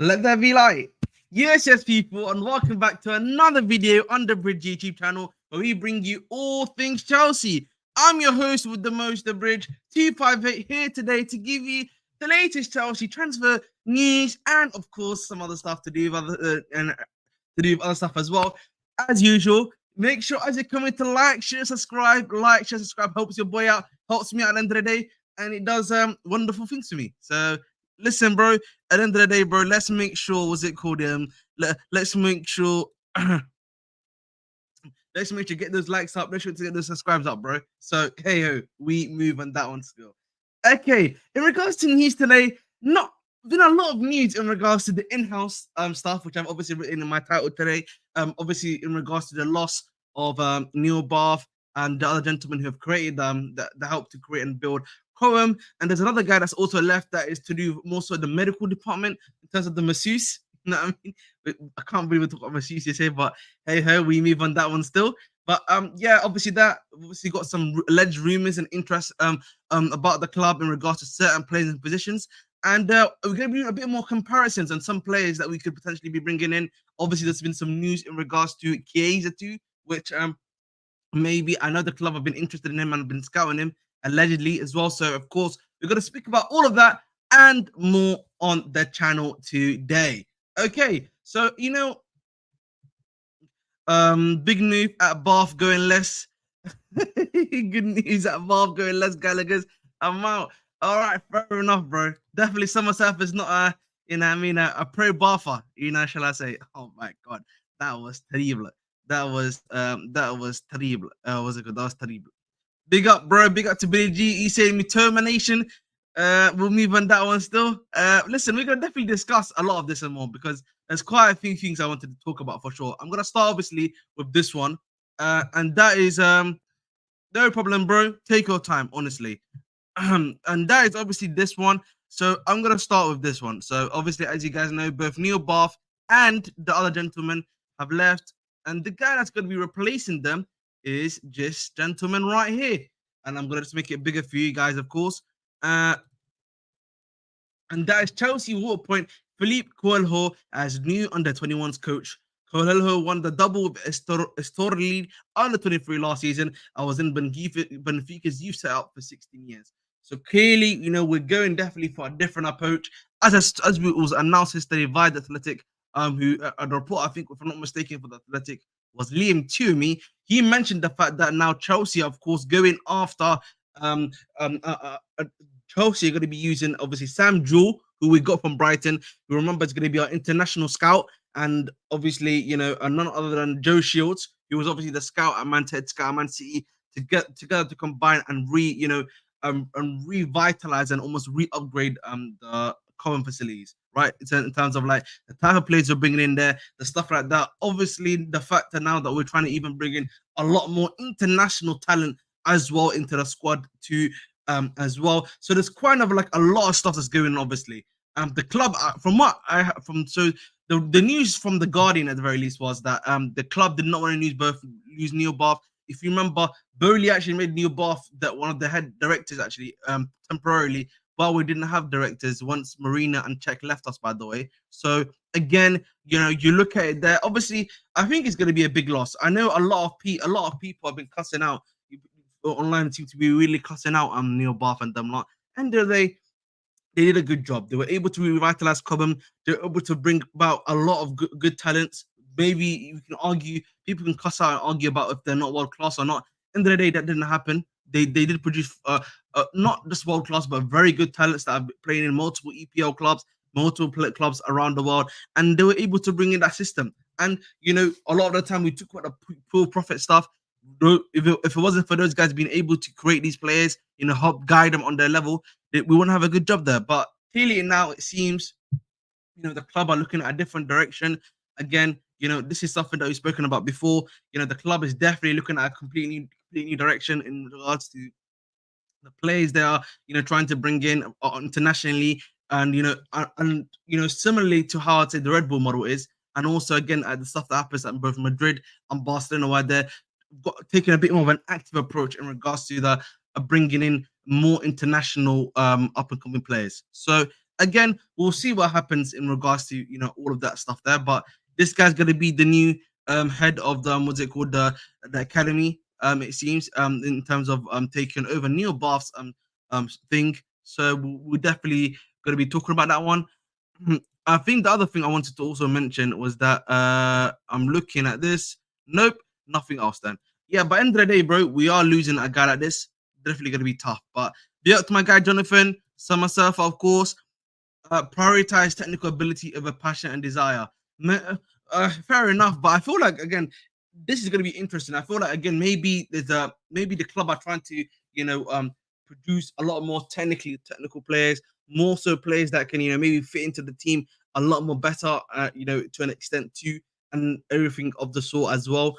Let there be light. Yes, people, and welcome back to another video on the Bridge YouTube channel where we bring you all things Chelsea. I'm your host with the most, the Bridge 258, here today to give you the latest Chelsea transfer news and, of course, some other stuff to do with other stuff as well. As usual, make sure as you're coming to like, share, subscribe. Like, share, subscribe helps your boy out, helps me out at the end of the day, and it does wonderful things for me. So listen, bro. At the end of the day, bro, let's make sure, what's it called? Let's make sure let's make sure get those likes up. Let's make sure to get those subscribes up, bro. So hey we move on that one still. Okay, in regards to news today, not been a lot of news in regards to the in-house stuff, which I've obviously written in my title today. Obviously in regards to the loss of Neil Bath and the other gentlemen who have created the help to create and build Coram, and there's another guy that's also left that is to do more so the medical department in terms of the masseuse. You know what I mean? I can't believe we talk about masseuse here, but hey ho, we move on that one still. But yeah, obviously got some alleged rumors and interest about the club in regards to certain players and positions. And we're going to be a bit more comparisons on some players that we could potentially be bringing in. Obviously, there's been some news in regards to Chiesa too, which maybe I know the club have been interested in him and been scouting him allegedly as well. So, of course, we're going to speak about all of that and more on the channel today. Okay, so, big news at Bath going less. Good news at Bath going less, Gallagher's. I'm out. All right, fair enough, bro. Definitely Summer Surf is not a pro Bather, shall I say? Oh my god, that was terrible. That was terrible. Was it good? That was terrible. Big up, bro. Big up to Billy G. He saying Mitoma Nation. We'll move on that one still. Listen, we're gonna definitely discuss a lot of this and more because there's quite a few things I wanted to talk about for sure. I'm gonna start obviously with this one, and that is no problem, bro. Take your time, honestly. And that is obviously this one. So I'm gonna start with this one. So obviously, as you guys know, both Neil Bath and the other gentleman have left, and the guy that's gonna be replacing them is this gentleman right here. And I'm gonna just make it bigger for you guys, of course. And that is Chelsea Waterpoint Philippe Coelho as new under-21s coach. Coelho won the double with Estoril lead under 23 last season. I was in Benfica's youth setup for 16 years. So clearly, we're going definitely for a different approach. As we was announced yesterday via the Athletic, who a report, I think, if I'm not mistaken, for the Athletic was Liam Toomey. He mentioned the fact that now Chelsea, of course, going after Chelsea are going to be using obviously Sam Jewell, who we got from Brighton. We remember is going to be our international scout, and obviously, none other than Joe Shields, who was obviously the scout at Man City, to get together to combine and revitalize and almost re-upgrade the common facilities, right? In terms of like the type of players we're bringing in there, the stuff like that. Obviously, the fact that now that we're trying to even bring in a lot more international talent as well into the squad too, as well. So there's quite of like a lot of stuff that's going on, obviously. The club, the news from the Guardian at the very least was that the club did not want to use Neil Bath. If you remember, Bowley actually made Neil Bath that one of the head directors actually temporarily, while we didn't have directors once Marina and Czech left us, by the way. So again, you look at it there. Obviously, I think it's going to be a big loss. I know a lot of people have been cussing out online, seem to be really cussing out Neil Bath and them lot. And they did a good job. They were able to revitalize Cobham. They were able to bring about a lot of good talents. Maybe you can argue, people can cuss out and argue about if they're not world class or not. End of the day, that didn't happen. They did produce not just world class, but very good talents that are playing in multiple EPL clubs, multiple clubs around the world, and they were able to bring in that system. And a lot of the time we took about the poor profit stuff. If it wasn't for those guys being able to create these players, help guide them on their level, we wouldn't have a good job there. But clearly now it seems, the club are looking at a different direction. Again, this is something that we've spoken about before. The club is definitely looking at a completely new direction in regards to the players they are, trying to bring in internationally, and similarly to how I'd say the Red Bull model is, and also again at the stuff that happens at both Madrid and Barcelona, where they're taking a bit more of an active approach in regards to the bringing in more international up and coming players. So again, we'll see what happens in regards to all of that stuff there. But this guy's gonna be the new head of the what's it called, the academy. It seems in terms of taking over Neil Bath's thing. So we're definitely gonna be talking about that one. I think the other thing I wanted to also mention was that I'm looking at this. Nope, nothing else then. Yeah, but end of the day, bro, we are losing a guy like this. Definitely gonna be tough. But be up to my guy Jonathan, Summer Surfer, of course. Prioritize technical ability over passion and desire. Fair enough, but I feel like again, this is going to be interesting. I feel like again, maybe the club are trying to produce a lot more technical players, more so players that can maybe fit into the team a lot more better, to an extent too, and everything of the sort as well.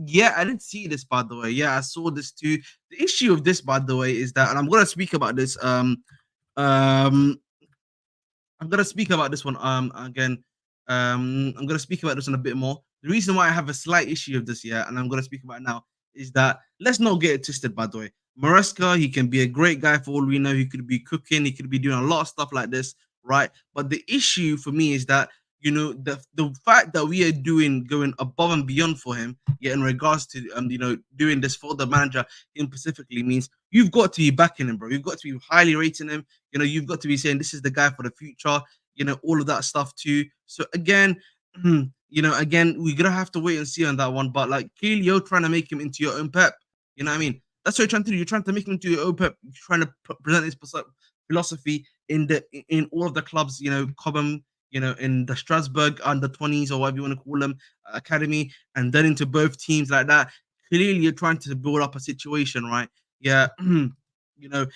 Yeah, I didn't see this by the way. Yeah, I saw this too. The issue of this, by the way, is that, and I'm gonna speak about this. Um, I'm gonna speak about this one again. I'm gonna speak about this one a bit more. The reason why I have a slight issue of this, yeah, and I'm gonna speak about it now, is that let's not get it twisted. By the way, Maresca, he can be a great guy for all we know. He could be cooking, he could be doing a lot of stuff like this, right? But the issue for me is that the fact that we are going above and beyond for him, yeah, in regards to doing this for the manager in specifically means you've got to be backing him, bro. You've got to be highly rating him. You've got to be saying this is the guy for the future, all of that stuff too. So again, again, we're gonna have to wait and see on that one. But like clearly you're trying to make him into your own Pep. You know what I mean? That's what you're trying to do. You're trying to make him into your own Pep. You're trying to present his philosophy in all of the clubs, Cobham, in the Strasbourg under 20s or whatever you want to call them, academy, and then into both teams like that. Clearly you're trying to build up a situation, right? Yeah. You're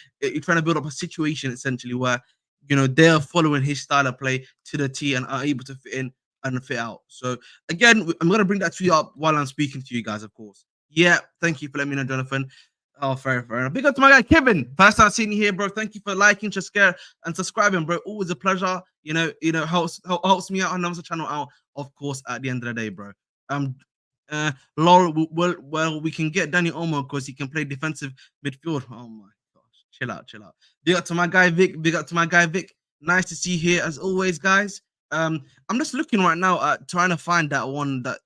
trying to build up a situation essentially where they're following his style of play to the T and are able to fit in and fit out. So again, I'm gonna bring that to you up while I'm speaking to you guys, of course. Yeah, thank you for letting me know, Jonathan. Oh, fair enough. Big up to my guy Kevin. First time seeing you here, bro. Thank you for liking, share, and subscribing, bro. Always a pleasure. Helps me out and helps the channel out, of course, at the end of the day, bro. Laura, well, we can get Danny Olmo because he can play defensive midfield. Oh my gosh, chill out, chill out. Big up to my guy Vic. Big up to my guy Vic. Nice to see you here as always, guys. I'm just looking right now at trying to find that one that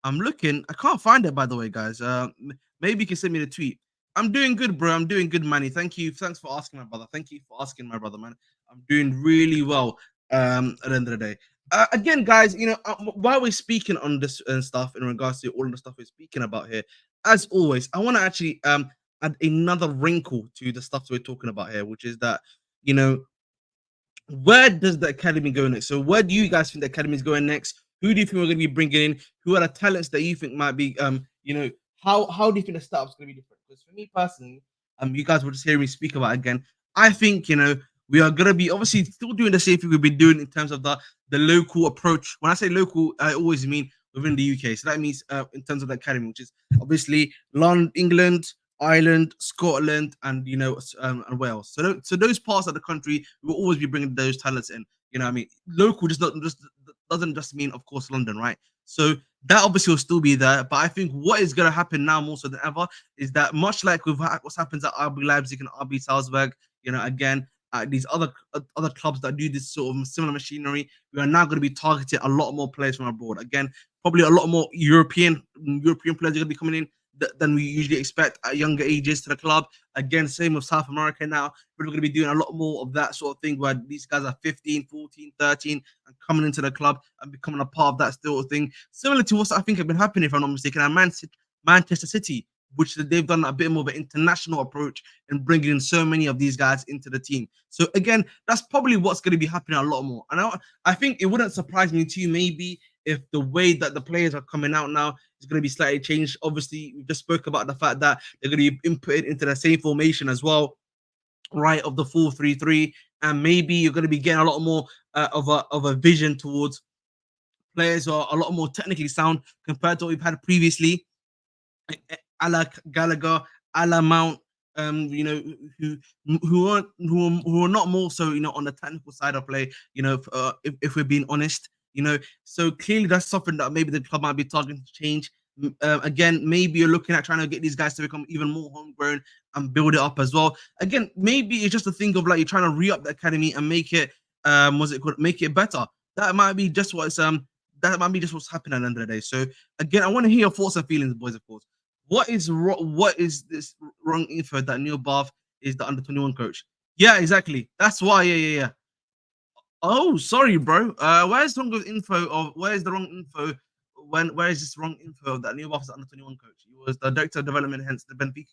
I'm looking. I can't find it, by the way, guys. Maybe you can send me the tweet. I'm doing good, bro. I'm doing good, Manny. Thank you. Thanks for asking, my brother. Thank you for asking, my brother, man. I'm doing really well. At the end of the day. Again, guys, while we're speaking on this and stuff in regards to all of the stuff we're speaking about here, as always, I want to actually add another wrinkle to the stuff we're talking about here, which is that you know where does the academy go next? So where do you guys think the academy is going next? Who do you think we're going to be bringing in? Who are the talents that you think might be how do you think the startup's going to be different? Because for me personally, you guys will just hear me speak about it again. I think we are going to be obviously still doing the same thing we've been doing in terms of the local approach. When I say local, I always mean within the UK. So that means in terms of the academy, which is obviously London, England, Ireland, Scotland, and and Wales. So those parts of the country will always be bringing those talents in. You know what I mean? Local doesn't just mean, of course, London, right? So that obviously will still be there. But I think what is going to happen now more so than ever is that much like with what happens at RB Leipzig and RB Salzburg, again, these other clubs that do this sort of similar machinery, we are now going to be targeting a lot more players from abroad. Again, probably a lot more European players are going to be coming in than we usually expect at younger ages to the club. Again, same with South America now. We're going to be doing a lot more of that sort of thing where these guys are 15, 14, 13 and coming into the club and becoming a part of that sort of thing. Similar to what I think have been happening, if I'm not mistaken, at Manchester City, which they've done a bit more of an international approach in bringing in so many of these guys into the team. So again, that's probably what's going to be happening a lot more. And I think it wouldn't surprise me too, maybe, if the way that the players are coming out now is going to be slightly changed. Obviously, we just spoke about the fact that they're going to be inputted into the same formation as well, right, of the 4-3-3, and maybe you're going to be getting a lot more of a vision towards players who are a lot more technically sound compared to what we've had previously, a la Gallagher, a la Mount, who are not more so on the technical side of play. If we're being honest, so clearly that's something that maybe the club might be targeting to change. Again, maybe you're looking at trying to get these guys to become even more homegrown and build it up as well. Again, maybe it's just a thing of like you're trying to re-up the academy and make it what's it called? Make it better. That might be just what's happening at the end of the day. So again, I want to hear your thoughts and feelings, boys. Of course, what is this wrong info that Neil Bath is the under 21 coach? Yeah, exactly. That's why. Yeah. Oh, sorry, bro. Where's the wrong info of where's the wrong info? Where is this wrong info that Neil Bath is the under 21 coach? He was the director of development, hence the Benfica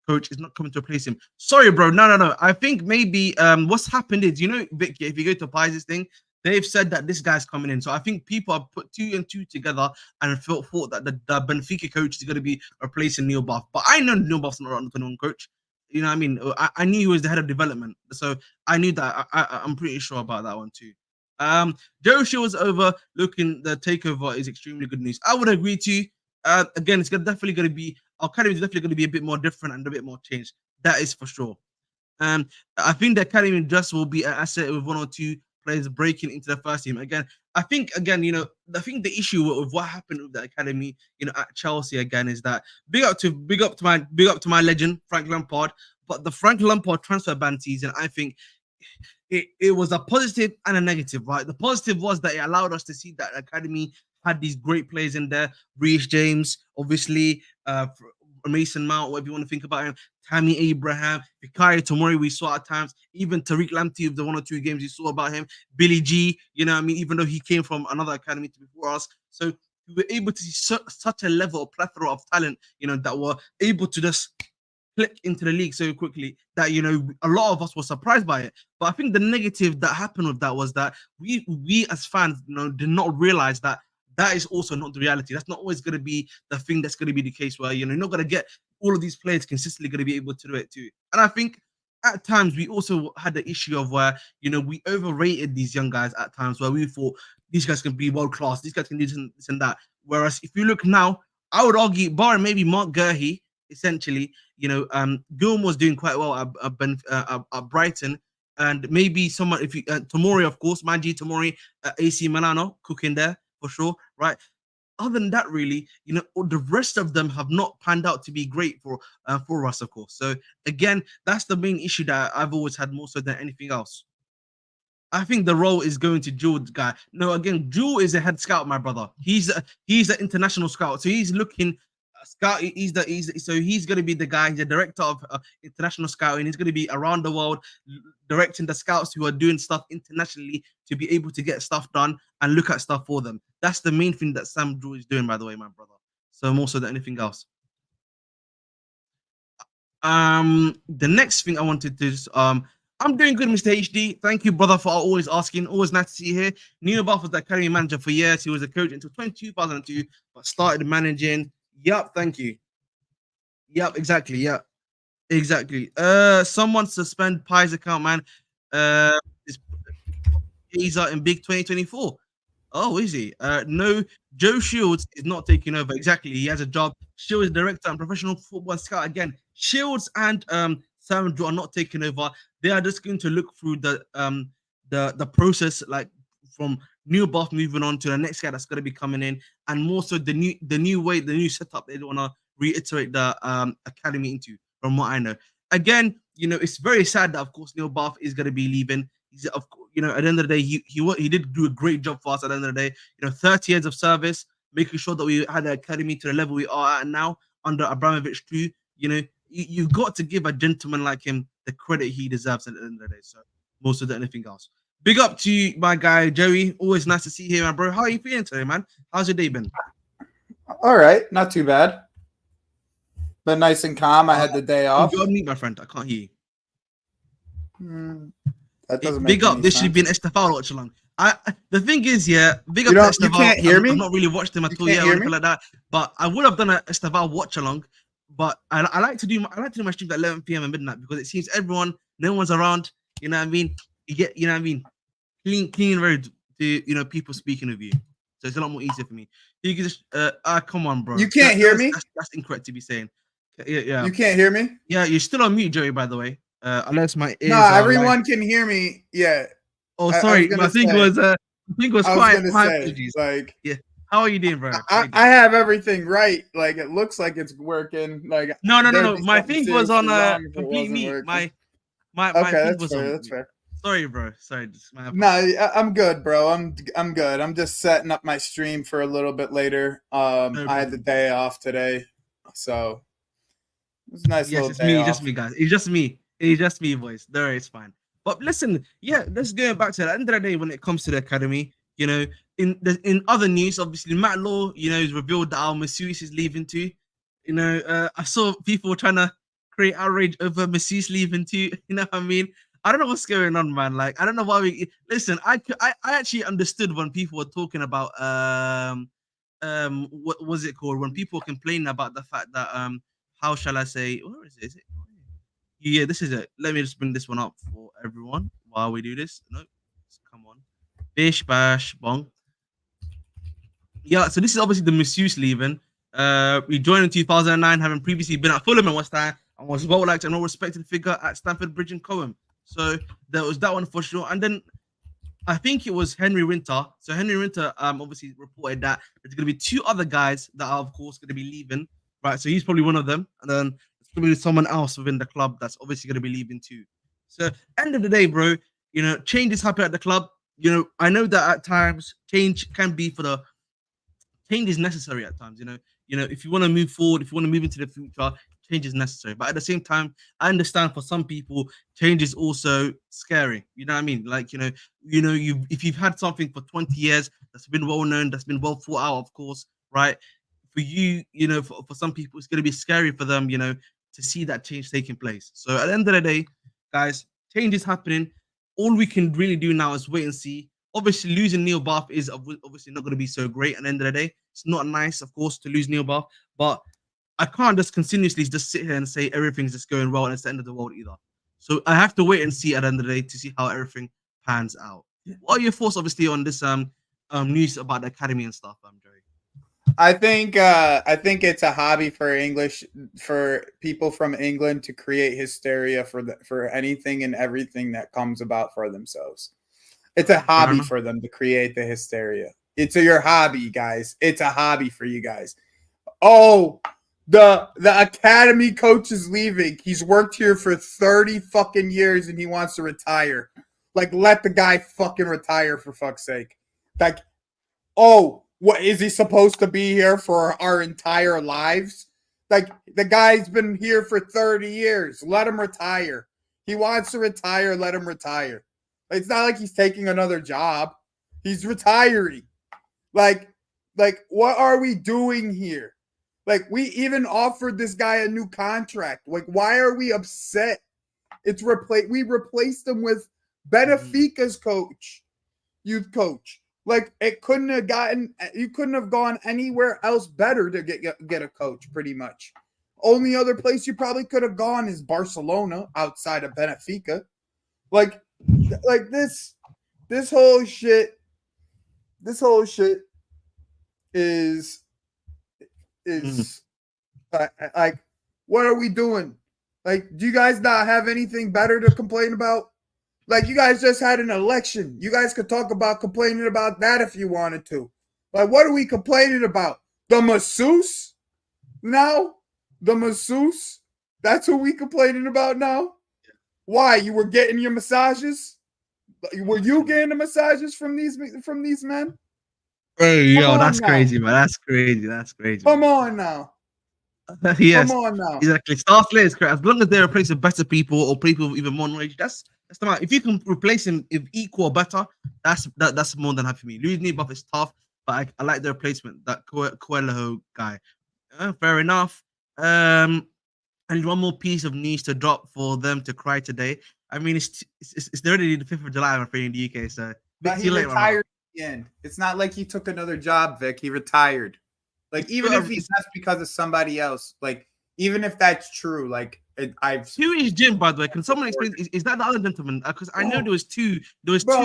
coach is not coming to replace him. Sorry, bro. No. I think maybe what's happened is, Vic, if you go to Pies' thing, they've said that this guy's coming in. So I think people have put 2 and 2 together and thought that the Benfica coach is going to be replacing Neil Bath. But I know Neil Bath's not under 21 coach. You know what I mean? I knew he was the head of development. So I knew that. I'm pretty sure about that one too. Joe Shields overlooking the takeover is extremely good news. I would agree too. Again, it's definitely going to be, our academy is definitely going to be a bit more different and a bit more changed. That is for sure. I think the academy just will be an asset with 1 or 2 players breaking into the first team. Again, I think the issue with what happened with the academy, at Chelsea again is that big up to my legend, Frank Lampard. But the Frank Lampard transfer ban season, I think it was a positive and a negative, right? The positive was that it allowed us to see that academy had these great players in there. Reece James, obviously, Mason Mount, whatever you want to think about him, Tammy Abraham, Fikayo Tomori, we saw at times, even Tariq Lamptey of the 1 or 2 games you saw about him, Billy G, even though he came from another academy before us. So we were able to see such a level of plethora of talent, that were able to just click into the league so quickly that a lot of us were surprised by it. But I think the negative that happened with that was that we as fans did not realize that is also not the reality. That's not always going to be the thing that's going to be the case where you're not going to get all of these players consistently going to be able to do it too. And I think at times we also had the issue of where we overrated these young guys at times where we thought these guys can be world class, these guys can do this and that. Whereas if you look now, I would argue, barring maybe Mark Gurhey, essentially, Gilmour was doing quite well at Brighton, and maybe someone, if you Tomori, of course, Manji Tomori, AC Milano, cooking there for sure, right? Other than that, really, the rest of them have not panned out to be great for us, of course. So again, that's the main issue that I've always had more so than anything else. I think the role is going to Jewel guy. No, again, Jewel is a head scout, my brother. He's an international scout, so he's looking scout. He's going to be the guy. He's the director of international scouting. He's going to be around the world directing the scouts who are doing stuff internationally to be able to get stuff done and look at stuff for them. That's the main thing that Sam Jewel is doing, by the way, my brother. So more so than anything else. The next thing I wanted to I'm doing good, Mr. HD. Thank you, brother, for always asking. Always nice to see you here. Neil Bath was the academy manager for years. He was a coach until 2002, but started managing. Yep, thank you. Yep, exactly. Yep, exactly. Someone suspend Pi's account, man. He's in big 2024. Oh, is he? No, Joe Shields is not taking over. Exactly. He has a job. Shields is director and professional football scout. Again, Shields and Sam Joe are not taking over. They are just going to look through the process, like from Neil Bath moving on to the next guy that's going to be coming in, and more so the new setup they want to reiterate the academy into, from what I know. Again, it's very sad that of course Neil Bath is going to be leaving. He's at the end of the day, he did do a great job for us. At the end of the day, 30 years of service, making sure that we had the academy to the level we are at now under Abramovich too. You've got to give a gentleman like him the credit he deserves at the end of the day. So more so than anything else. Big up to you, my guy Joey. Always nice to see you here, my bro. How are you feeling today, man? How's your day been? All right, not too bad. But nice and calm. I had the day off. You're on mute, my friend. I can't hear you. That doesn't big up. This should be an Estefan watch along. The thing is, big up to Estefan. You can't hear me? I've not really watched him at all yet or anything like that. But I would have done an Estefan watch along. But I like to do my streams at 11 p.m. at midnight because it seems no one's around. You know what I mean? You get, clean road to people speaking with you. So it's a lot more easier for me. You can just come on, bro. You can't hear me? That's incorrect to be saying. Yeah. You can't hear me? Yeah, you're still on mute, Joey, by the way. Unless my ears everyone can hear me. Yeah. Oh, sorry. I think it was quite high apologies. Like, yeah. How are you doing, bro? I have everything right. Like it looks like it's working. Like No. there'd be My something thing was on seriously wrong if it complete wasn't mute. working. My Okay, thing that's was fair. on That's mute. fair. Sorry, bro. Sorry, my No, apologies. I'm good, bro. I'm good. I'm just setting up my stream for a little bit later. No I had the problem. day off today, so it was a nice Yes, little it's day me. It's just off. me, guys. It's just me. It's just me, boys. No, it's fine. But listen, yeah, let's go back to the end of the day when it comes to the academy. In other news, obviously Matt Law, has revealed that our Masseuse is leaving too. I saw people trying to create outrage over Masseuse leaving too. You know what I mean? I don't know what's going on, man. Like, I don't know why we listen. I actually understood when people were talking about what was it called, when people were complaining about the fact that how shall I say, where is it? Is it? Yeah, this is it. Let me just bring this one up for everyone while we do this. No, come on. Bish bash bong. Yeah, so this is obviously the masseuse leaving. We joined in 2009, having previously been at Fulham and West Ham, and was well liked and well respected figure at Stamford Bridge and Cohen. So there was that one for sure. And then I think it was Henry Winter. So Henry Winter obviously reported that there's going to be two other guys that are of course going to be leaving, right? So he's probably one of them, and then there's going to be someone else within the club that's obviously going to be leaving too. So end of the day, bro, changes happen at the club. I know that at times change can be for the change is necessary at times. If you want to move forward, if you want to move into the future, change is necessary. But at the same time, I understand for some people, change is also scary. You know what I mean? Like you if you've had something for 20 years that's been well known, that's been well thought out, of course, right? For you, for some people, it's going to be scary for them, to see that change taking place. So at the end of the day, guys, change is happening. All we can really do now is wait and see. Obviously, losing Neil Bath is obviously not going to be so great. At the end of the day, it's not nice, of course, to lose Neil Bath, but I can't just continuously just sit here and say everything's just going well and it's the end of the world either. So I have to wait and see at the end of the day to see how everything pans out. What are your thoughts, obviously, on this news about the academy and stuff, Joey? I think it's a hobby for people from England to create hysteria for anything and everything that comes about for themselves. It's a hobby for them to create the hysteria. It's your hobby, guys. It's a hobby for you guys. Oh, the academy coach is leaving. He's worked here for 30 fucking years and he wants to retire. Like, let the guy fucking retire for fuck's sake. Like, oh, what is he supposed to be here for our entire lives? Like, the guy's been here for 30 years. Let him retire. He wants to retire. Let him retire. It's not like he's taking another job. He's retiring. Like, what are we doing here? Like, we even offered this guy a new contract. Like, why are we upset? We replaced him with Benfica's coach, youth coach. Like, you couldn't have gone anywhere else better to get a coach, pretty much. Only other place you probably could have gone is Barcelona outside of Benfica. Like this whole shit is like, what are we doing? Like, do you guys not have anything better to complain about? Like, you guys just had an election. You guys could talk about complaining about that if you wanted to. Like, what are we complaining about? The masseuse? Now? The masseuse? That's who we complaining about now? Why? You were getting your massages? Were you getting the massages from these men? Hey, yo, that's crazy, man. That's crazy. That's crazy. Come on now. Yes, come on now. Exactly. Star Slayer is correct. As long as they replace with better people or people with even more knowledge, that's the matter. If you can replace him with equal or better, that's more than happy for me. Losing Buff is tough, but I like the replacement, that Coelho guy. Fair enough. And one more piece of news to drop for them to cry today. I mean, it's already the 5th of July, I'm afraid, in the UK. So, but he retired at the end. It's not like he took another job, Vic. He retired. Like, even if he's left because of somebody else, like, even if that's true, like, who is Jim, by the way? Can someone explain? Is that the other gentleman? Because I know there was two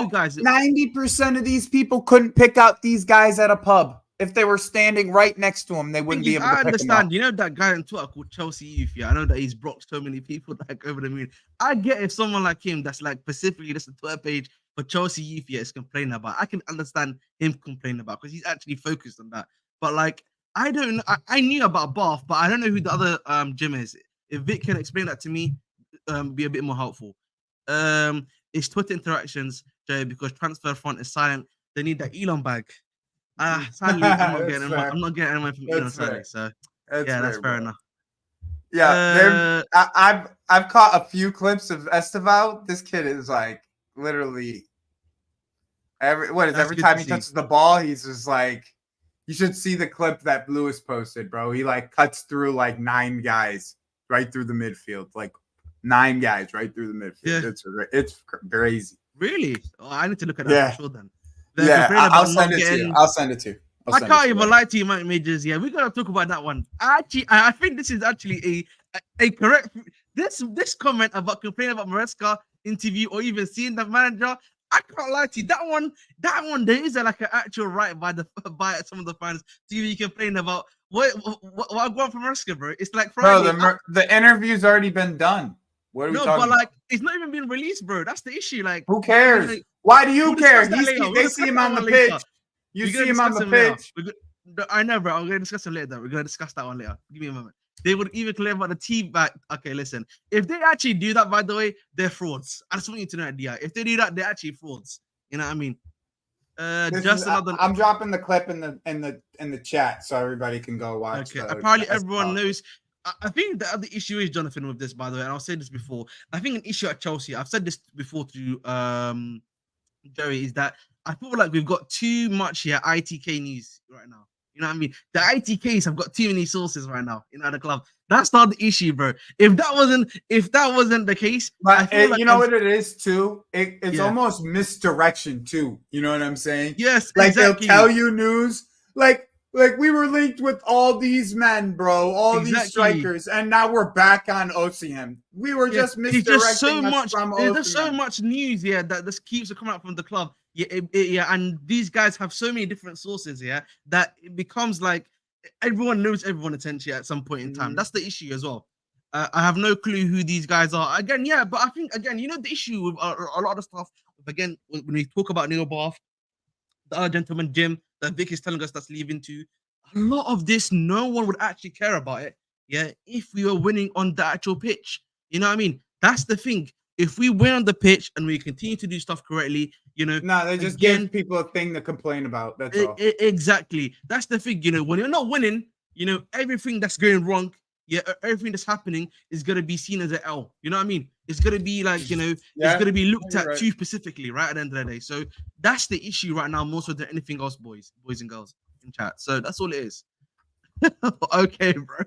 guys. 90% of these people couldn't pick out these guys at a pub. If they were standing right next to him, they wouldn't be able to pick understand. You know that guy on Twitter called Chelsea Youth? Yeah, I know that he's blocked so many people like over the moon. I get if someone like him that's like specifically just a Twitter page But Chelsea youth, yeah, is complaining about. I can understand him complaining about because he's actually focused on that. But like, I don't know. I knew about Bath, but I don't know who the other gym is. If Vic can explain that to me, be a bit more helpful. It's Twitter interactions, Joe, because transfer front is silent. They need that Elon bag. Sadly, I'm not getting fair. I'm not getting anyone from Elon, sadly. So That's yeah, that's fair, fair bro. enough. Yeah, I've caught a few clips of Esteval. This kid is like literally every That's good time to he see. touches the ball, he's just like, you should see the clip that Lewis posted, bro. He like cuts through like 9 guys right through the midfield, like 9 guys right through the midfield. Yeah. It's crazy. Really? Oh, I need to look at that for Yeah, sure then. They're yeah. complaining I'll about send not it to you. getting. I'll send it to you. I can't even lie to you, Mike Majors. Yeah, we gotta talk about that one. I think this is actually a correct. This comment about complaining about Maresca interview or even seeing the manager. I can't lie to you. That one, there is like an actual right by some of the fans to even complain about what I want from Maresca, bro. It's like Friday. Bro, the interview's already been done. What are we No, talking but about? like it's not even been released, bro. That's the issue. Like, Who cares? Why do you we'll care? discuss that later. We'll They discuss see him that on the one pitch. later. You We're see gonna him on discuss the him later. pitch. I know, bro. I'm gonna discuss him later. We're gonna discuss that one later. Give me a moment. They would even claim about the team back. Okay, listen. If they actually do that, by the way, they're frauds. I just want you to know, Dia. If they do that, they're actually frauds. You know what I mean? I'm dropping the clip in the chat so everybody can go watch. Okay, apparently everyone knows. I think the other issue is, Jonathan, with this, by the way, and I'll say this before. I think an issue at Chelsea. I've said this before to Jerry, is that I feel like we've got too much here ITK news right now. You know what I mean? The ITKs have got too many sources right now in the club. That's not the issue, bro. If that wasn't the case, but I feel like you know what it is too. It's almost misdirection too. You know what I'm saying? Yes, like exactly. They'll tell you news like we were linked with all these men, bro, all these strikers, and now we're back on OCM. We were just misdirecting us from OCM. There's just so much news, that this keeps coming out from the club. And these guys have so many different sources, that it becomes like everyone knows everyone essentially at some point in time. That's the issue as well. I have no clue who these guys are. Again, but I think the issue with a lot of stuff. Again, when we talk about Neil Bath, the other gentleman Jim that Vic is telling us that's leaving to, a lot of this, no one would actually care about it. If we were winning on the actual pitch, you know what I mean? That's the thing. If we win on the pitch and we continue to do stuff correctly, they just give people a thing to complain about. That's all. Exactly. That's the thing. When you're not winning, everything that's going wrong, everything that's happening is gonna be seen as an L. You know what I mean? It's gonna be like, it's gonna be looked at too specifically, right at the end of the day. So that's the issue right now, more so than anything else, boys and girls in chat. So that's all it is. Okay, bro.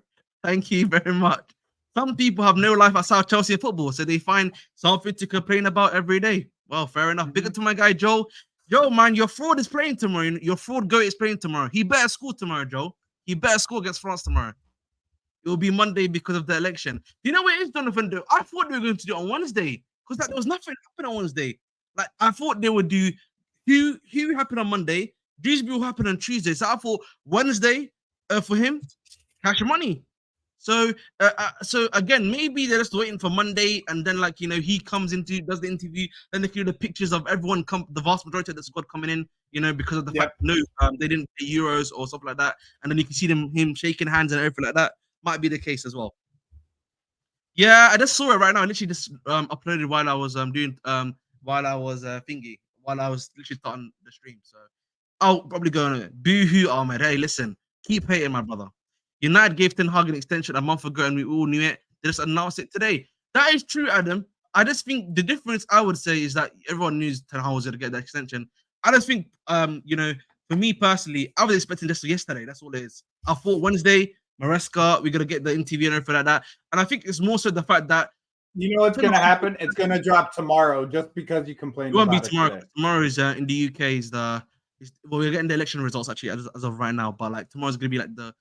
Thank you very much. Some people have no life outside Chelsea football, so they find something to complain about every day. Well, fair enough. Big up to my guy Joe. Joe, man, your fraud is playing tomorrow. Your fraud goat is playing tomorrow. He better score tomorrow, Joe. He better score against France tomorrow. It will be Monday because of the election. Do you know what it is, Jonathan? Though? I thought they were going to do it on Wednesday because there was nothing happening on Wednesday. Like I thought they would do Hugh happened on Monday, Dewsbury will happen on Tuesday. So I thought Wednesday for him, cash money. So again, maybe they're just waiting for Monday, and then he comes does the interview, then they do the pictures of everyone the vast majority of the squad coming in, because of the fact they didn't pay Euros or something like that, and then you can see him shaking hands and everything like that. Might be the case as well. Yeah, I just saw it right now. I literally just uploaded while I was while I was literally starting the stream. So I'll probably go on it. Boo-hoo, Ahmed. Hey, listen, keep hating, my brother. United gave Ten Hag an extension a month ago, and we all knew it. They just announced it today. That is true, Adam. I just think the difference I would say is that everyone knew Ten Hag was going to get that extension. I just think, for me personally, I was expecting this yesterday. That's all it is. I thought Wednesday, Maresca, we're going to get the interview and everything like that. And I think it's more so the fact that what's going to happen? It's going to drop tomorrow just because you complained about it. It won't be tomorrow. Tomorrow is in the UK is we're getting the election results actually as of right now, but tomorrow's gonna be the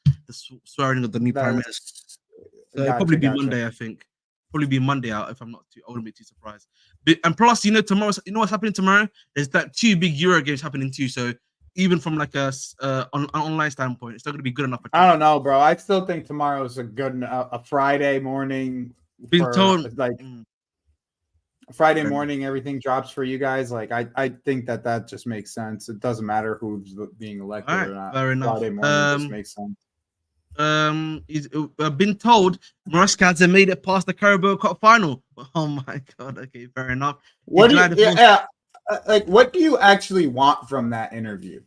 swearing of the new prime minister. So it'll probably be Monday, I think. Probably be Monday out if I wouldn't be too surprised. And plus, tomorrow, what's happening tomorrow? There's that 2 big Euro games happening too. So even from an online standpoint, it's not gonna be good enough. I don't know, bro. I still think tomorrow is a Friday morning. Friday morning, everything drops for you guys. Like I think that just makes sense. It doesn't matter who's being elected or not. Fair enough. Friday morning just makes sense. I've been told Morascans have made it past the Carabao Cup final. Oh my god. Okay, fair enough. What do like? What do you actually want from that interview?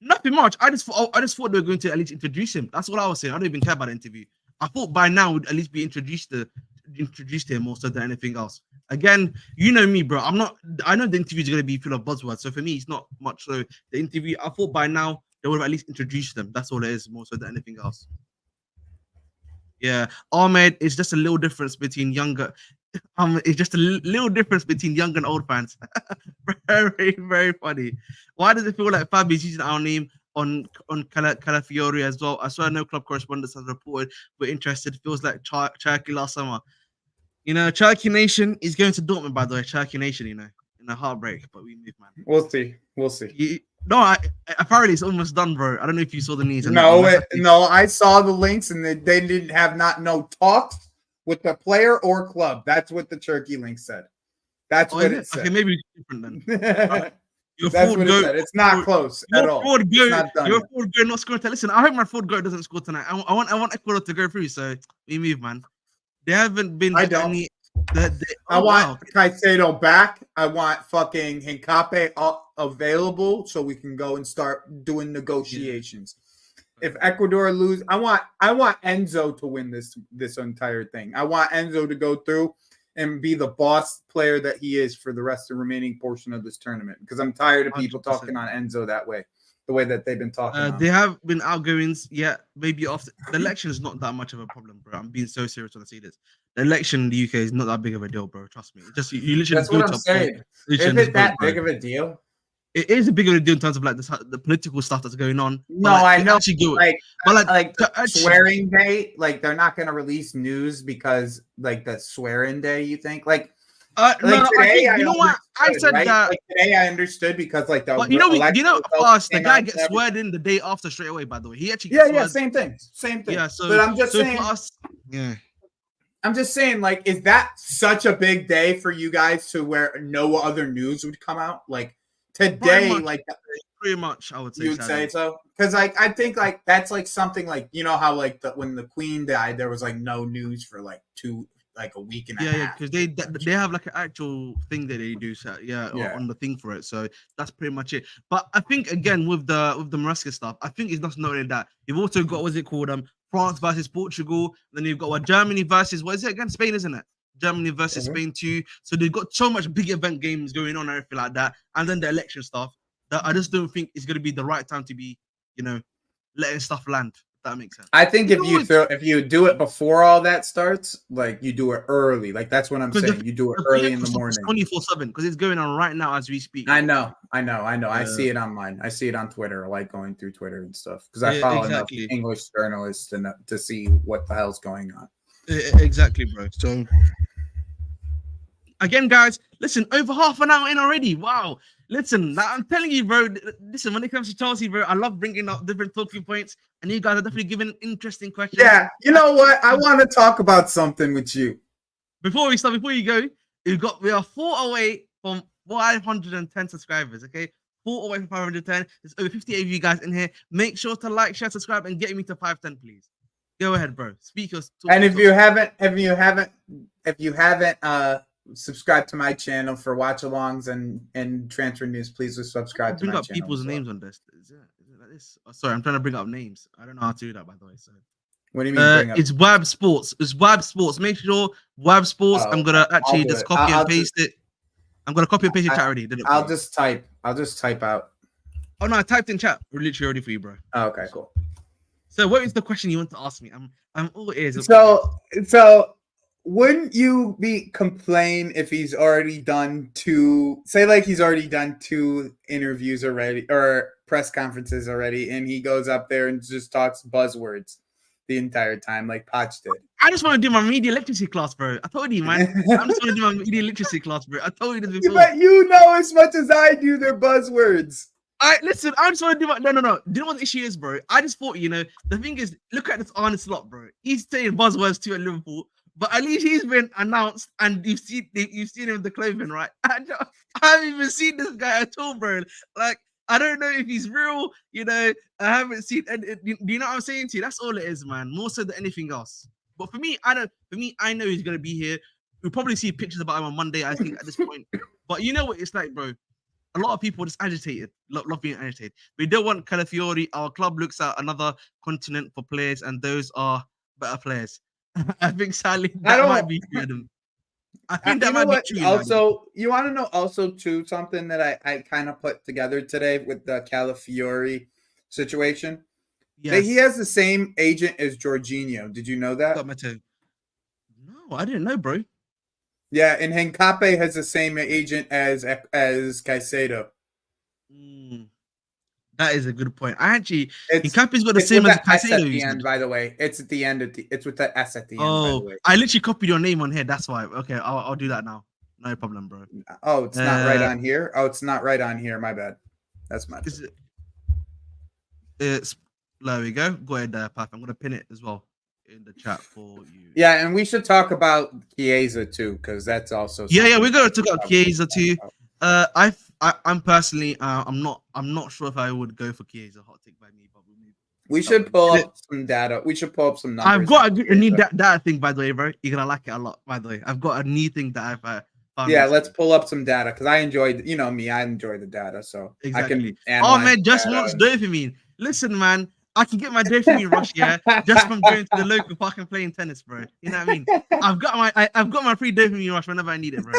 Nothing much. I just thought they were going to at least introduce him. That's what I was saying. I don't even care about the interview. I thought by now we'd at least be introduced to him more so than anything else. Again, you know me, bro. I know the interview is going to be full of buzzwords. So for me, it's not much. So the interview, I thought by now they would have at least introduced them. That's all it is, more so than anything else. Yeah, Ahmed is just a little difference between younger. It's just a little difference between young and old fans. Very, very funny. Why does it feel like Fab is using our name on Calafiori as well? I saw no club correspondents has reported we're interested. Feels like Cherokee last summer. You know, Cherokee Nation is going to Dortmund, by the way. Cherokee Nation, you know, in a heartbreak, but we move, man. We'll see. Apparently it's almost done, bro. I don't know if you saw the news. No, I saw the links, and they didn't have no talks with the player or club. That's what the Cherokee link said. That's what it said. Okay, maybe it's different then. That's what it said. It's not close at all. Your Ford Go not scoring. Listen, I hope my Ford Go doesn't score tonight. I want Ecuador to go through, so we move, man. They haven't been. I don't. I want Caicedo back. I want fucking Hincape available so we can go and start doing negotiations. Yeah. If Ecuador lose, I want Enzo to win this entire thing. I want Enzo to go through and be the boss player that he is for the rest of the remaining portion of this tournament, because I'm tired of people 100%. Talking on Enzo that way. The way that they've been talking. They have been outgoings. Yeah, maybe after the election is not that much of a problem, bro. I'm being so serious when I say this. The election in the UK is not that big of a deal, bro. Trust me. Just you literally. That's what I'm saying. Is it that big of a deal? It is a big of a deal in terms of like the political stuff that's going on. No, like, I know. Like swearing day, like they're not going to release news because like the swearing day. You think like. Today, you know what? I said right? That like today I understood because like the the guy gets sweared in the day after straight away. By the way, he actually same thing. Yeah, so but I'm just saying. For us, I'm just saying, like, is that such a big day for you guys to where no other news would come out? Like today, pretty much, I would say. You would say so because like I think like that's like something like you know how like when the Queen died, there was like no news for like a week and a half. Yeah, because they have like an actual thing that they do, so on the thing for it. So that's pretty much it. But I think again with the Maresca stuff, I think it's not only that. You've also got what's it called? France versus Portugal. Then you've got Germany versus what is it again? Spain, isn't it? Germany versus Spain too. So they've got so much big event games going on and everything like that. And then the election stuff that I just don't think it's gonna be the right time to be, letting stuff land. That makes sense. I think if you do it before all that starts, like you do it early, like that's what I'm saying. You do it early in the morning, 24/7, because it's going on right now as we speak. I know. I see it online. I see it on Twitter. I like going through Twitter and stuff because I follow enough English journalists to see what the hell's going on. Exactly, bro. So again, guys, listen, over half an hour in already. Wow. Listen, I'm telling you, bro. Listen, when it comes to Chelsea, bro, I love bringing up different talking points, and you guys are definitely giving interesting questions. Yeah, you know what? I want to talk about something with you. Before you go, we are 4 away from 510 subscribers. Okay, 4 away from 510. There's over 58 of you guys in here. Make sure to like, share, subscribe, and get me to 510, please. Go ahead, bro. Speak your. And if you haven't subscribe to my channel for watch-alongs and transfer news, please subscribe to my channel. Bring up people's names on this. Is it like this? Oh, sorry, I'm trying to bring up names. I don't know how to do that, by the way. So what do you mean? It's Wab Sports. It's Wab Sports. Make sure Wab Sports. I'm gonna actually just copy and paste it. I'm gonna copy and paste it already. I'll just type out. Oh no, I typed in chat. We're literally ready for you, bro. Oh, okay, cool. So what is the question you want to ask me? I'm all ears. So wouldn't you be complain if he's already done two interviews already or press conferences already, and he goes up there and just talks buzzwords the entire time like Potch did? I just want to do my media literacy class, bro. I told you, man. I just want to do my media literacy class, bro. I told you this before. But you know as much as I do their buzzwords. Listen, I just want to do my no. Do you know what the issue is, bro? I just thought, the thing is, look at this honest lot, bro. He's saying buzzwords too at Liverpool. but at least he's been announced, and you've seen him with the clothing, right? I haven't even seen this guy at all, bro. Like, I don't know if he's real. I haven't seen. And do you know what I'm saying to you? That's all it is, man. More so than anything else. But for me, I don't. For me, I know he's gonna be here. We'll probably see pictures about him on Monday. I think at this point. But you know what it's like, bro. A lot of people are just agitated, love being agitated. We don't want Calafiori. Our club looks at another continent for players, and those are better players. I think sadly that might be true of them. I think that might be true. Also, you want to know also too something that I kind of put together today with the Calafiori situation. Yes. He has the same agent as Jorginho. Did you know that? No, I didn't know, bro. Yeah, and Henkape has the same agent as Caicedo. That is a good point. Henkape's got the same as Caicedo. At the end, by the way, it's at the end. It's with the S at the end. By the way, I literally copied your name on here. That's why. Okay, I'll do that now. No problem, bro. Oh, it's not right on here. Oh, it's not right on here. My bad. That's my. It's there we go. Go ahead, Path. I'm gonna pin it as well in the chat for you. Yeah, and we should talk about Chiesa too, because that's also. Yeah, we're gonna talk about Chiesa too. I'm personally, I'm not sure if I would go for Chiesa. Hot take by me, but we should pull up some data. We should pull up some numbers. I've got a new data thing, by the way, bro. You're gonna like it a lot, by the way. I've got a new thing that I've found. Yeah, let's pull up some data because I enjoyed, me, I enjoy the data, so exactly. I can. Man, just wants dopamine. Listen, man, I can get my dopamine rush, just from going to the local park and playing tennis, bro. You know what I mean? I've got my free dopamine rush whenever I need it, bro.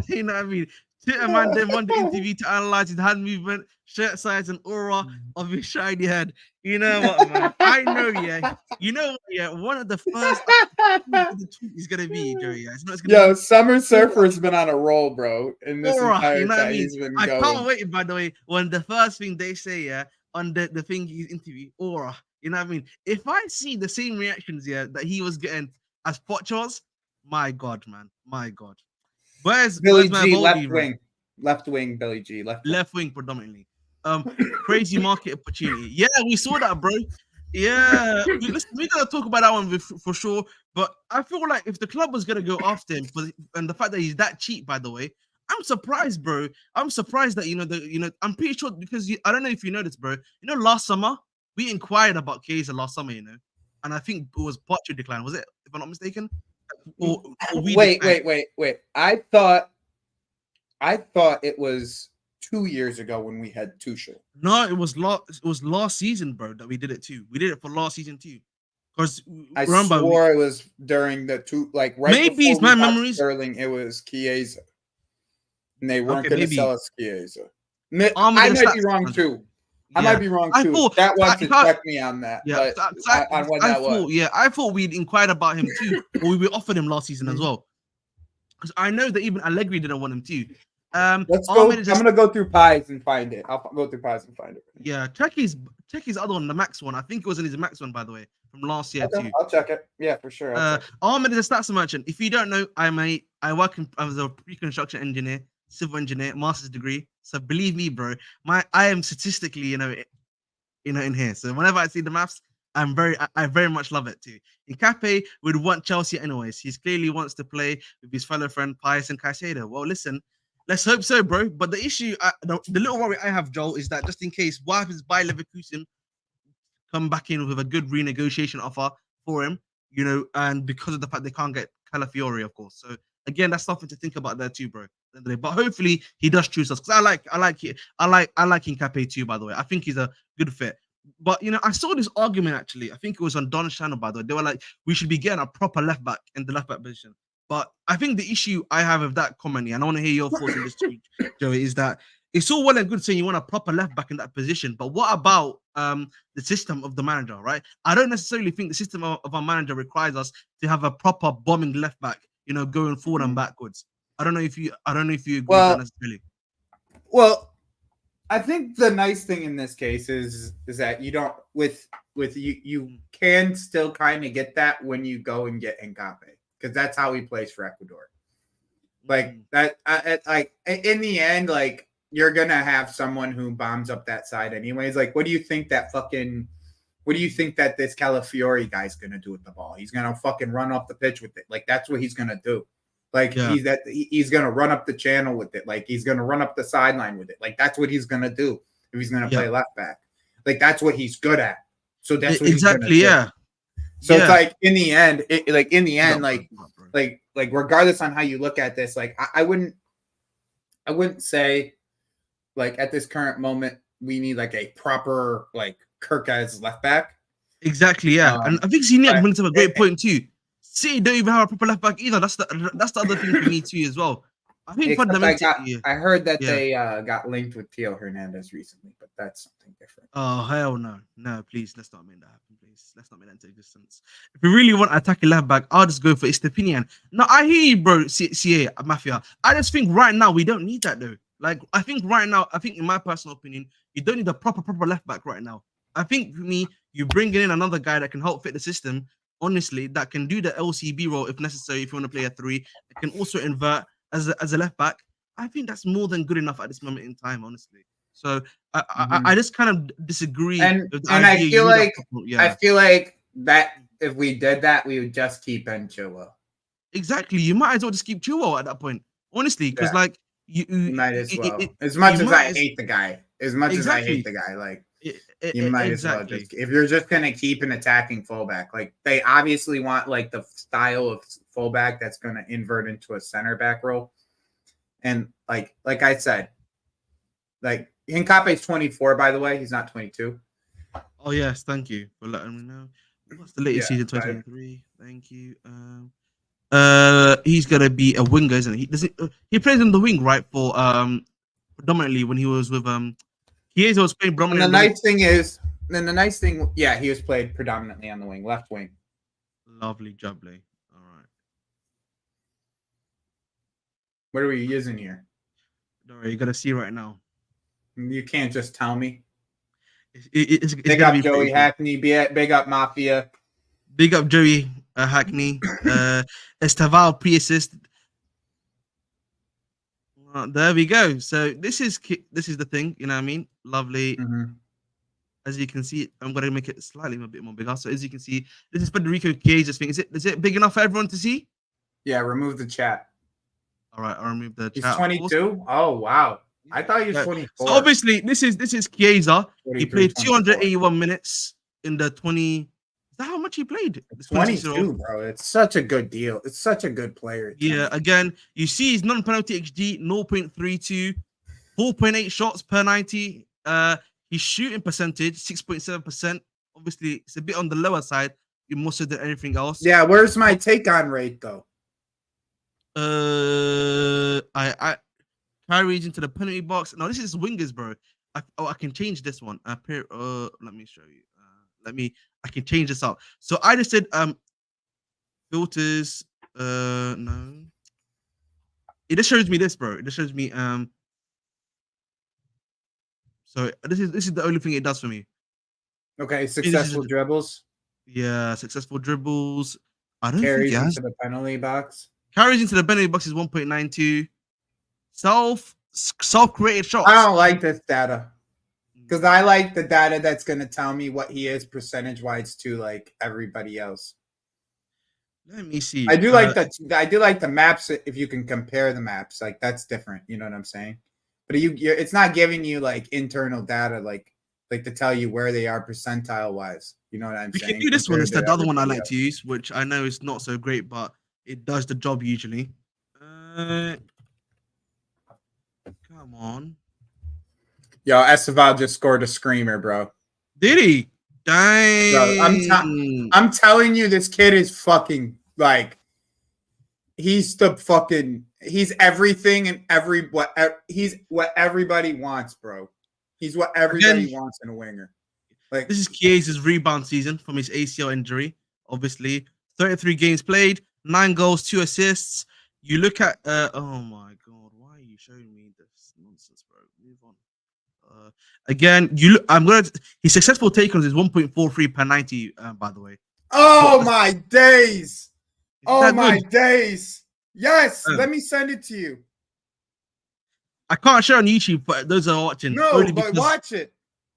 You know what I mean? Twitter man then won the interview to analyze his hand movement, shirt size, and aura of his shiny head. You know what, man? I know, one of the first is gonna be, Joey. It's not gonna Summer Surfer's been on a roll, bro. In this entire time, he's been going. I can't wait, by the way, when the first thing they say, on the thing he's interview, aura. You know what I mean? If I see the same reactions, that he was getting as Pochos, my God, man, my God. Where's Billy G, left wing, Billy G, left wing predominantly. Crazy market opportunity. Yeah, we saw that, bro. Yeah, we're gonna talk about that one for sure. But I feel like if the club was gonna go after him, and the fact that he's that cheap, by the way, I'm surprised, bro. I'm surprised that I'm pretty sure because I don't know if you know this, bro. Last summer we inquired about Chiesa last summer, and I think it was Pocho decline. Was it, if I'm not mistaken? Wait. I thought it was 2 years ago when we had Tuchel. No, it was last season, bro, that we did it too. We did it for last season too. Because I swore it was during the right maybe it's my memories. Sterling, it was Chiesa, and they weren't going to sell us Chiesa. I might be wrong too. I might be wrong too. That was to check me on that. Yeah, on what that was. Yeah, I thought we'd inquired about him too, or we offered him last season as well. Because I know that even Allegri didn't want him too. Let's go. I'm gonna go through pies and find it. I'll go through pies and find it. Yeah, check his other one, the Max one. I think it was in his Max one, by the way, from last year too. I'll check it. Yeah, for sure. Ahmed is a stats merchant. If you don't know, I work as a pre-construction engineer, civil engineer, master's degree. So believe me, bro, I am statistically, in here. So whenever I see the maths, I very much love it too. Henkape would want Chelsea anyways. He clearly wants to play with his fellow friend Pius and Caicedo. Well, listen, let's hope so, bro. But the issue, the little worry I have, Joel, is that just in case, what happens by Leverkusen come back in with a good renegotiation offer for him, and because of the fact they can't get Calafiori, of course. So again, that's something to think about there too, bro. But hopefully he does choose us, because I like Henkape too, by the way. I think he's a good fit. But I saw this argument actually. I think it was on Don's channel, by the way. They were like, we should be getting a proper left back in the left back position. But I think the issue I have with that comment, and I want to hear your thoughts on this too, Joey, is that it's all well and good saying you want a proper left back in that position, but what about the system of the manager, right? I don't necessarily think the system of our manager requires us to have a proper bombing left back, going forward and backwards. I don't know if you agree with that necessarily. Well, I think the nice thing in this case is that you don't you can still kind of get that when you go and get Henkape, because that's how he plays for Ecuador. Like that, like in the end, like you're gonna have someone who bombs up that side anyways. Like, what do you think that fucking What do you think that this Calafiori guy's gonna do with the ball? He's gonna fucking run off the pitch with it. Like that's what he's gonna do. Like he's gonna run up the channel with it. Like he's gonna run up the sideline with it. Like that's what he's gonna do if he's gonna play left back. Like that's what he's good at. So that's what exactly. He's gonna do. So it's like in the end, like regardless on how you look at this, like I wouldn't say like at this current moment we need like a proper like Kirk as left back. Exactly, yeah. And I think Ziniak brings up a great point too. City don't even have a proper left back either. That's the other thing for me too as well. I think fundamentally, I heard that they got linked with Theo Hernandez recently, but that's something different. Oh hell no, please let's not make that happen. Please let's not make that into existence. If we really want attacking left back, I'll just go for Estepinian. No, I hear you, bro. CA Mafia. I just think right now we don't need that though. Like I think right now, in my personal opinion, you don't need a proper left back right now. I think for me, you bring in another guy that can help fit the system. Honestly, that can do the LCB role if necessary. If you want to play a 3, it can also invert as a left back. I think that's more than good enough at this moment in time, honestly. So I just kind of disagree. And I feel like that if we did that, we would just keep Ben Chilwell. Exactly. You might as well just keep Chilwell at that point, honestly, because like you might as well. As much as I hate the guy, like. You might as well just, if you're just gonna keep an attacking fullback, like they obviously want like the style of fullback that's gonna invert into a center back role. And like I said, like Hincape's 24, by the way, he's not 22. Oh yes, thank you for letting me know. What's the latest season 2023? Thank you. He's gonna be a winger, isn't he? He plays on the wing, right? For predominantly when he was with Chiesa was playing predominantly. And the nice thing, yeah, he was played predominantly on the wing, left wing. Lovely, jubbly. All right. What are we using here? Don't worry, you gotta see right now. You can't just tell me. It's big up Joey Hackney, big up Mafia. Big up Joey Hackney. Estaval pre-assist. There we go. So this is the thing, you know what I mean? Lovely. As you can see, I'm gonna make it slightly a bit more bigger. So as you can see, this is Federico Chiesa's thing. Is it big enough for everyone to see? Yeah, remove the chat. All right, I'll remove the chat. He's 22. Oh wow, I thought he was 24. So obviously, this is Chiesa. He played 281 minutes in the 20. Is that how much he played? 22, bro. It's such a good deal. It's such a good player. Yeah, again, you see his non-penalty XG 0.32, 4.8 shots per 90. His shooting percentage 6.7%. Obviously, it's a bit on the lower side. You more so than anything else. Yeah, where's my take-on rate though? I carries into the penalty box. No, this is wingers, bro. I can change this one. Let me show you. I can change this up. So I just said filters. No. It just shows me this, bro. It just shows me so this is the only thing it does for me. Okay, successful dribbles. Yeah, successful dribbles. I don't carries think into the penalty box. Carries into the penalty box is 1.92. Self-created shots. I don't like this data. Because I like the data that's going to tell me what he is percentage-wise to like everybody else. Let me see. I do like the maps. If you can compare the maps, like that's different. You know what I'm saying? But it's not giving you like internal data, like to tell you where they are percentile-wise. You know what I'm saying? We can do this one instead. The other one I like to use, which I know is not so great, but it does the job usually. Come on. Yo, Esteval just scored a screamer, bro. Did he? Dang. Bro, I'm telling you, this kid is fucking like he's everything and he's what everybody wants, bro. He's what everybody wants in a winger. Like this is Chiesa's rebound season from his ACL injury. Obviously, 33 games played, 9 goals, 2 assists. You look at oh my god, why are you showing me this nonsense, bro? Move on. Again, his successful take-ons is 1.43 per 90, by the way. Oh my days! Oh my days! Yes, let me send it to you. I can't share on YouTube, but those are watching. No, but watch it.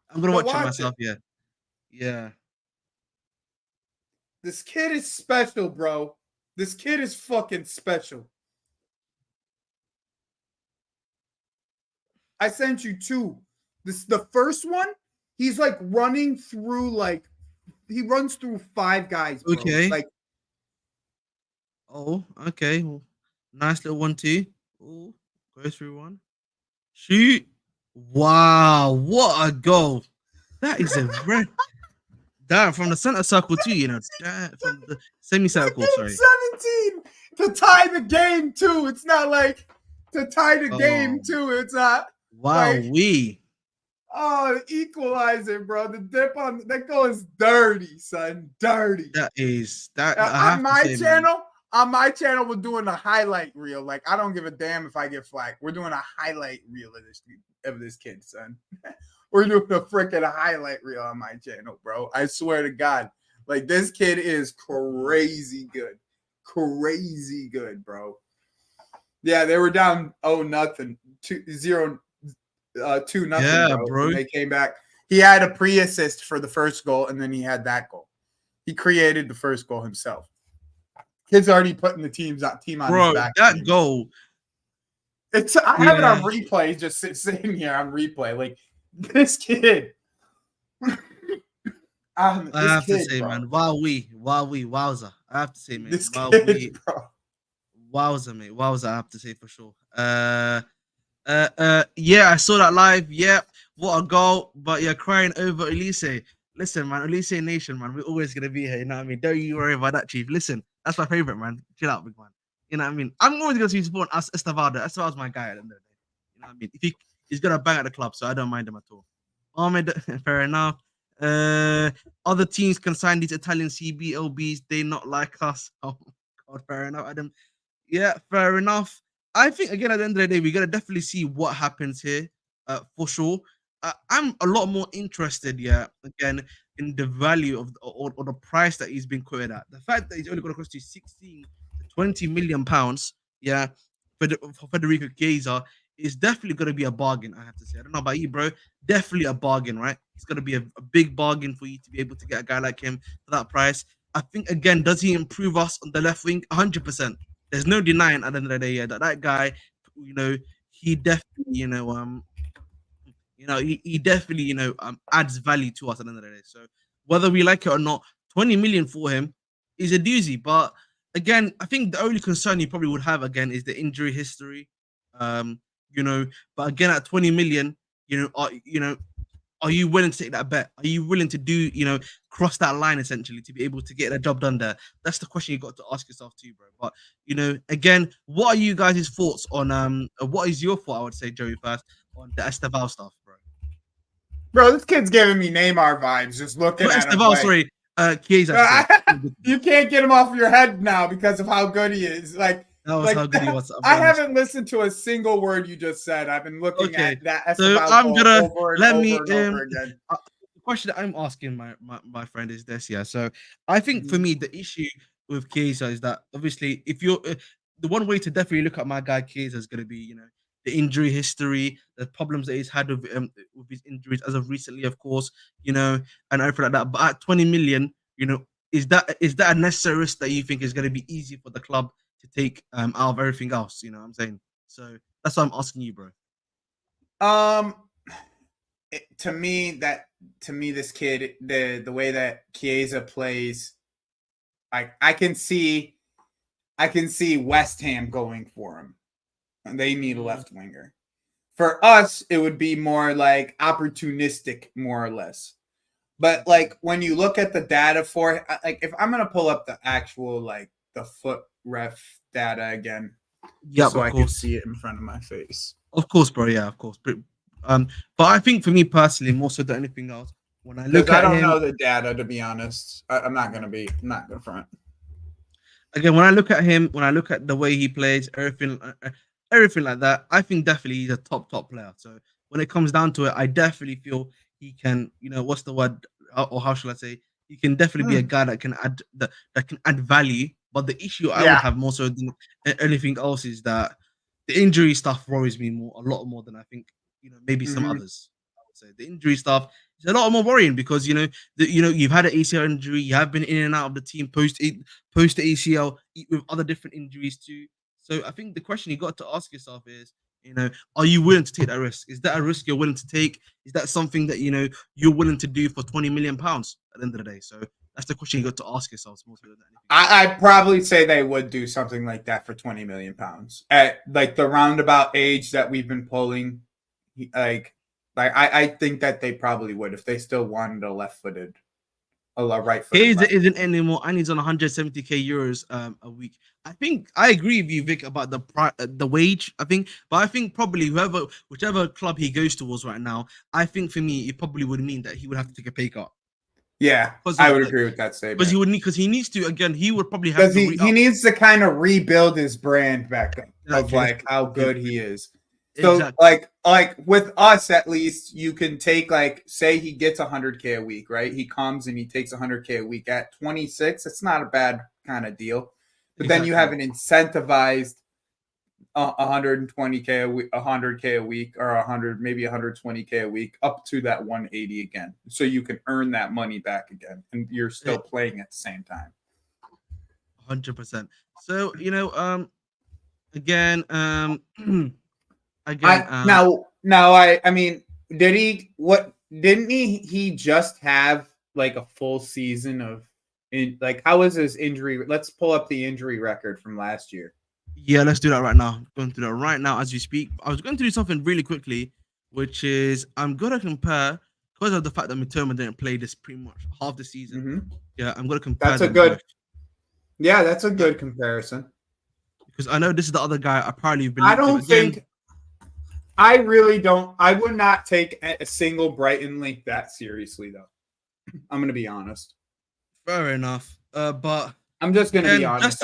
I'm gonna watch it myself. Yeah. This kid is special, bro. This kid is fucking special. I sent you two. The first one, he's like running through he runs through 5 guys, bro. Okay. Like, oh, okay. Well, nice little 1-2. Oh, goes through one. Shoot. Wow, what a goal. That is a very damn from the center circle too, you know. Damn, from the semicircle, sorry. 17 to tie the game too. It's not like to tie the game Oh, too. It's not wow, like we. equalizer, bro. The dip on that goal is dirty, son. Dirty. That is that I have On to my say, man. channel, we're doing a highlight reel. Like, I don't give a damn if I get flagged. We're doing a highlight reel of this kid, son. We're doing a freaking highlight reel on my channel, bro. I swear to God. Like, this kid is crazy good. Crazy good, bro. Yeah, they were down 2-0, Yeah, bro. bro. And they came back. He had a pre-assist for the first goal, and then he had that goal. He created the first goal himself. Kid's already putting the team on Bro, his back. that goal. I have it on replay, just sitting here on replay. Like, this kid. I have to say, bro. Man, wowza. I have to say, man, this kid, bro. Wowza, mate, wowza. I have to say for sure. Yeah, I saw that live. Yeah, what a goal! But you're crying over Elise. Listen, man, Elise Nation, man, we're always gonna be here. You know what I mean? Don't you worry about that, Chief. Listen, that's my favorite, man. Chill out, big man. You know what I mean? I'm always gonna support Estevado. Estevado's my guy at the end of the day. You know what I mean? If he's gonna bang at the club, so I don't mind him at all. Ahmed, fair enough. Other teams can sign these Italian CBLBs. They not like us. Oh God, fair enough, Adam. Yeah, fair enough. I think again at the end of the day, we're gonna definitely see what happens here, for sure. I'm a lot more interested, yeah, again in the value of or the price that he's been quoted at. The fact that he's only going to cost you 16 to 20 million pounds, yeah, for Federico Chiesa is definitely going to be a bargain. I have to say, I don't know about you, bro. Definitely a bargain, right? It's going to be a big bargain for you to be able to get a guy like him for that price. I think again, does he improve us on the left wing? 100%. There's no denying at the end of the day, yeah, that guy, you know, he definitely, he definitely, adds value to us at the end of the day. So whether we like it or not, 20 million for him is a doozy. But again, I think the only concern you probably would have again is the injury history. Um, but again at 20 million, are you willing to take that bet? Are you willing to do, cross that line essentially to be able to get the job done there? That's the question you got to ask yourself too, bro. But again, what are you guys' thoughts on what is your thought, I would say, Joey, first on the Esteval stuff, bro? Bro, this kid's giving me Neymar vibes just looking at him. Sorry, Chiesa. You can't get him off your head now because of how good he is. Like, that was how good he was. I haven't listened to a single word you just said. I've been looking at that. So I'm gonna over again. The question that I'm asking my friend is this, yeah. So I think for me the issue with Chiesa is that obviously if you're the one way to definitely look at my guy Chiesa is going to be the injury history, the problems that he's had with his injuries as of recently, of course, and everything like that. But at 20 million, is that a necessary risk that you think is going to be easy for the club to take out of everything else? You know what I'm saying? So that's why I'm asking you, bro. To me, this kid, the way that Chiesa plays, I can see West Ham going for him. And they need a left winger. For us, it would be more like opportunistic, more or less. But like when you look at the data for like, if I'm gonna pull up the actual the foot ref data again, so I can see it in front of my face. Of course, bro. Yeah, of course. But I think for me personally, more so than anything else, when I look at him, I don't know the data, to be honest. I'm not gonna front. Again, when I look at him, when I look at the way he plays, everything like that, I think definitely he's a top player. So when it comes down to it, I definitely feel he can, what's the word, or how shall I say, he can definitely be a guy that can add value. But the issue I would have more so than anything else is that the injury stuff worries me a lot more than I think, maybe some others. I would say the injury stuff it's a lot more worrying because you've had an ACL injury, you have been in and out of the team post the ACL with other different injuries too. So I think the question you got to ask yourself is, are you willing to take that risk? Is that a risk you're willing to take? Is that something that you're willing to do for 20 million pounds at the end of the day? So that's the question you got to ask yourselves more than anything. I'd probably say they would do something like that for 20 million pounds at like the roundabout age that we've been pulling. I think that they probably would if they still wanted a right-footed. Hayes isn't anymore, and he's on 170k euros a week. I think I agree with you, Vic, about the wage. But I think probably whichever club he goes towards right now, I think for me it probably would mean that he would have to take a pay cut. Yeah, I would agree with that statement. Because he needs to again. He would probably have because he needs to kind of rebuild his brand back up of like how good he is. So exactly. like with us at least, you can take like say he gets 100k a week, right? He comes and he takes 100k a week at 26. It's not a bad kind of deal, but then you have an incentivized 120k a week, 100k a week, or 100 maybe 120k a week up to that 180 again, so you can earn that money back again, and you're still playing at the same time. 100%. So again. I mean, didn't he just have like a full season of how was his injury? Let's pull up the injury record from last year. Yeah, let's do that right now. Going through that right now as we speak. I was going to do something really quickly, which is I'm gonna compare because of the fact that Mitoma didn't play this pretty much half the season. Mm-hmm. Yeah, I'm gonna compare. That's a good comparison. Because I know this is the other guy. I really don't. I would not take a single Brighton link that seriously, though. I'm going to be honest. Fair enough. But I'm just going to be honest.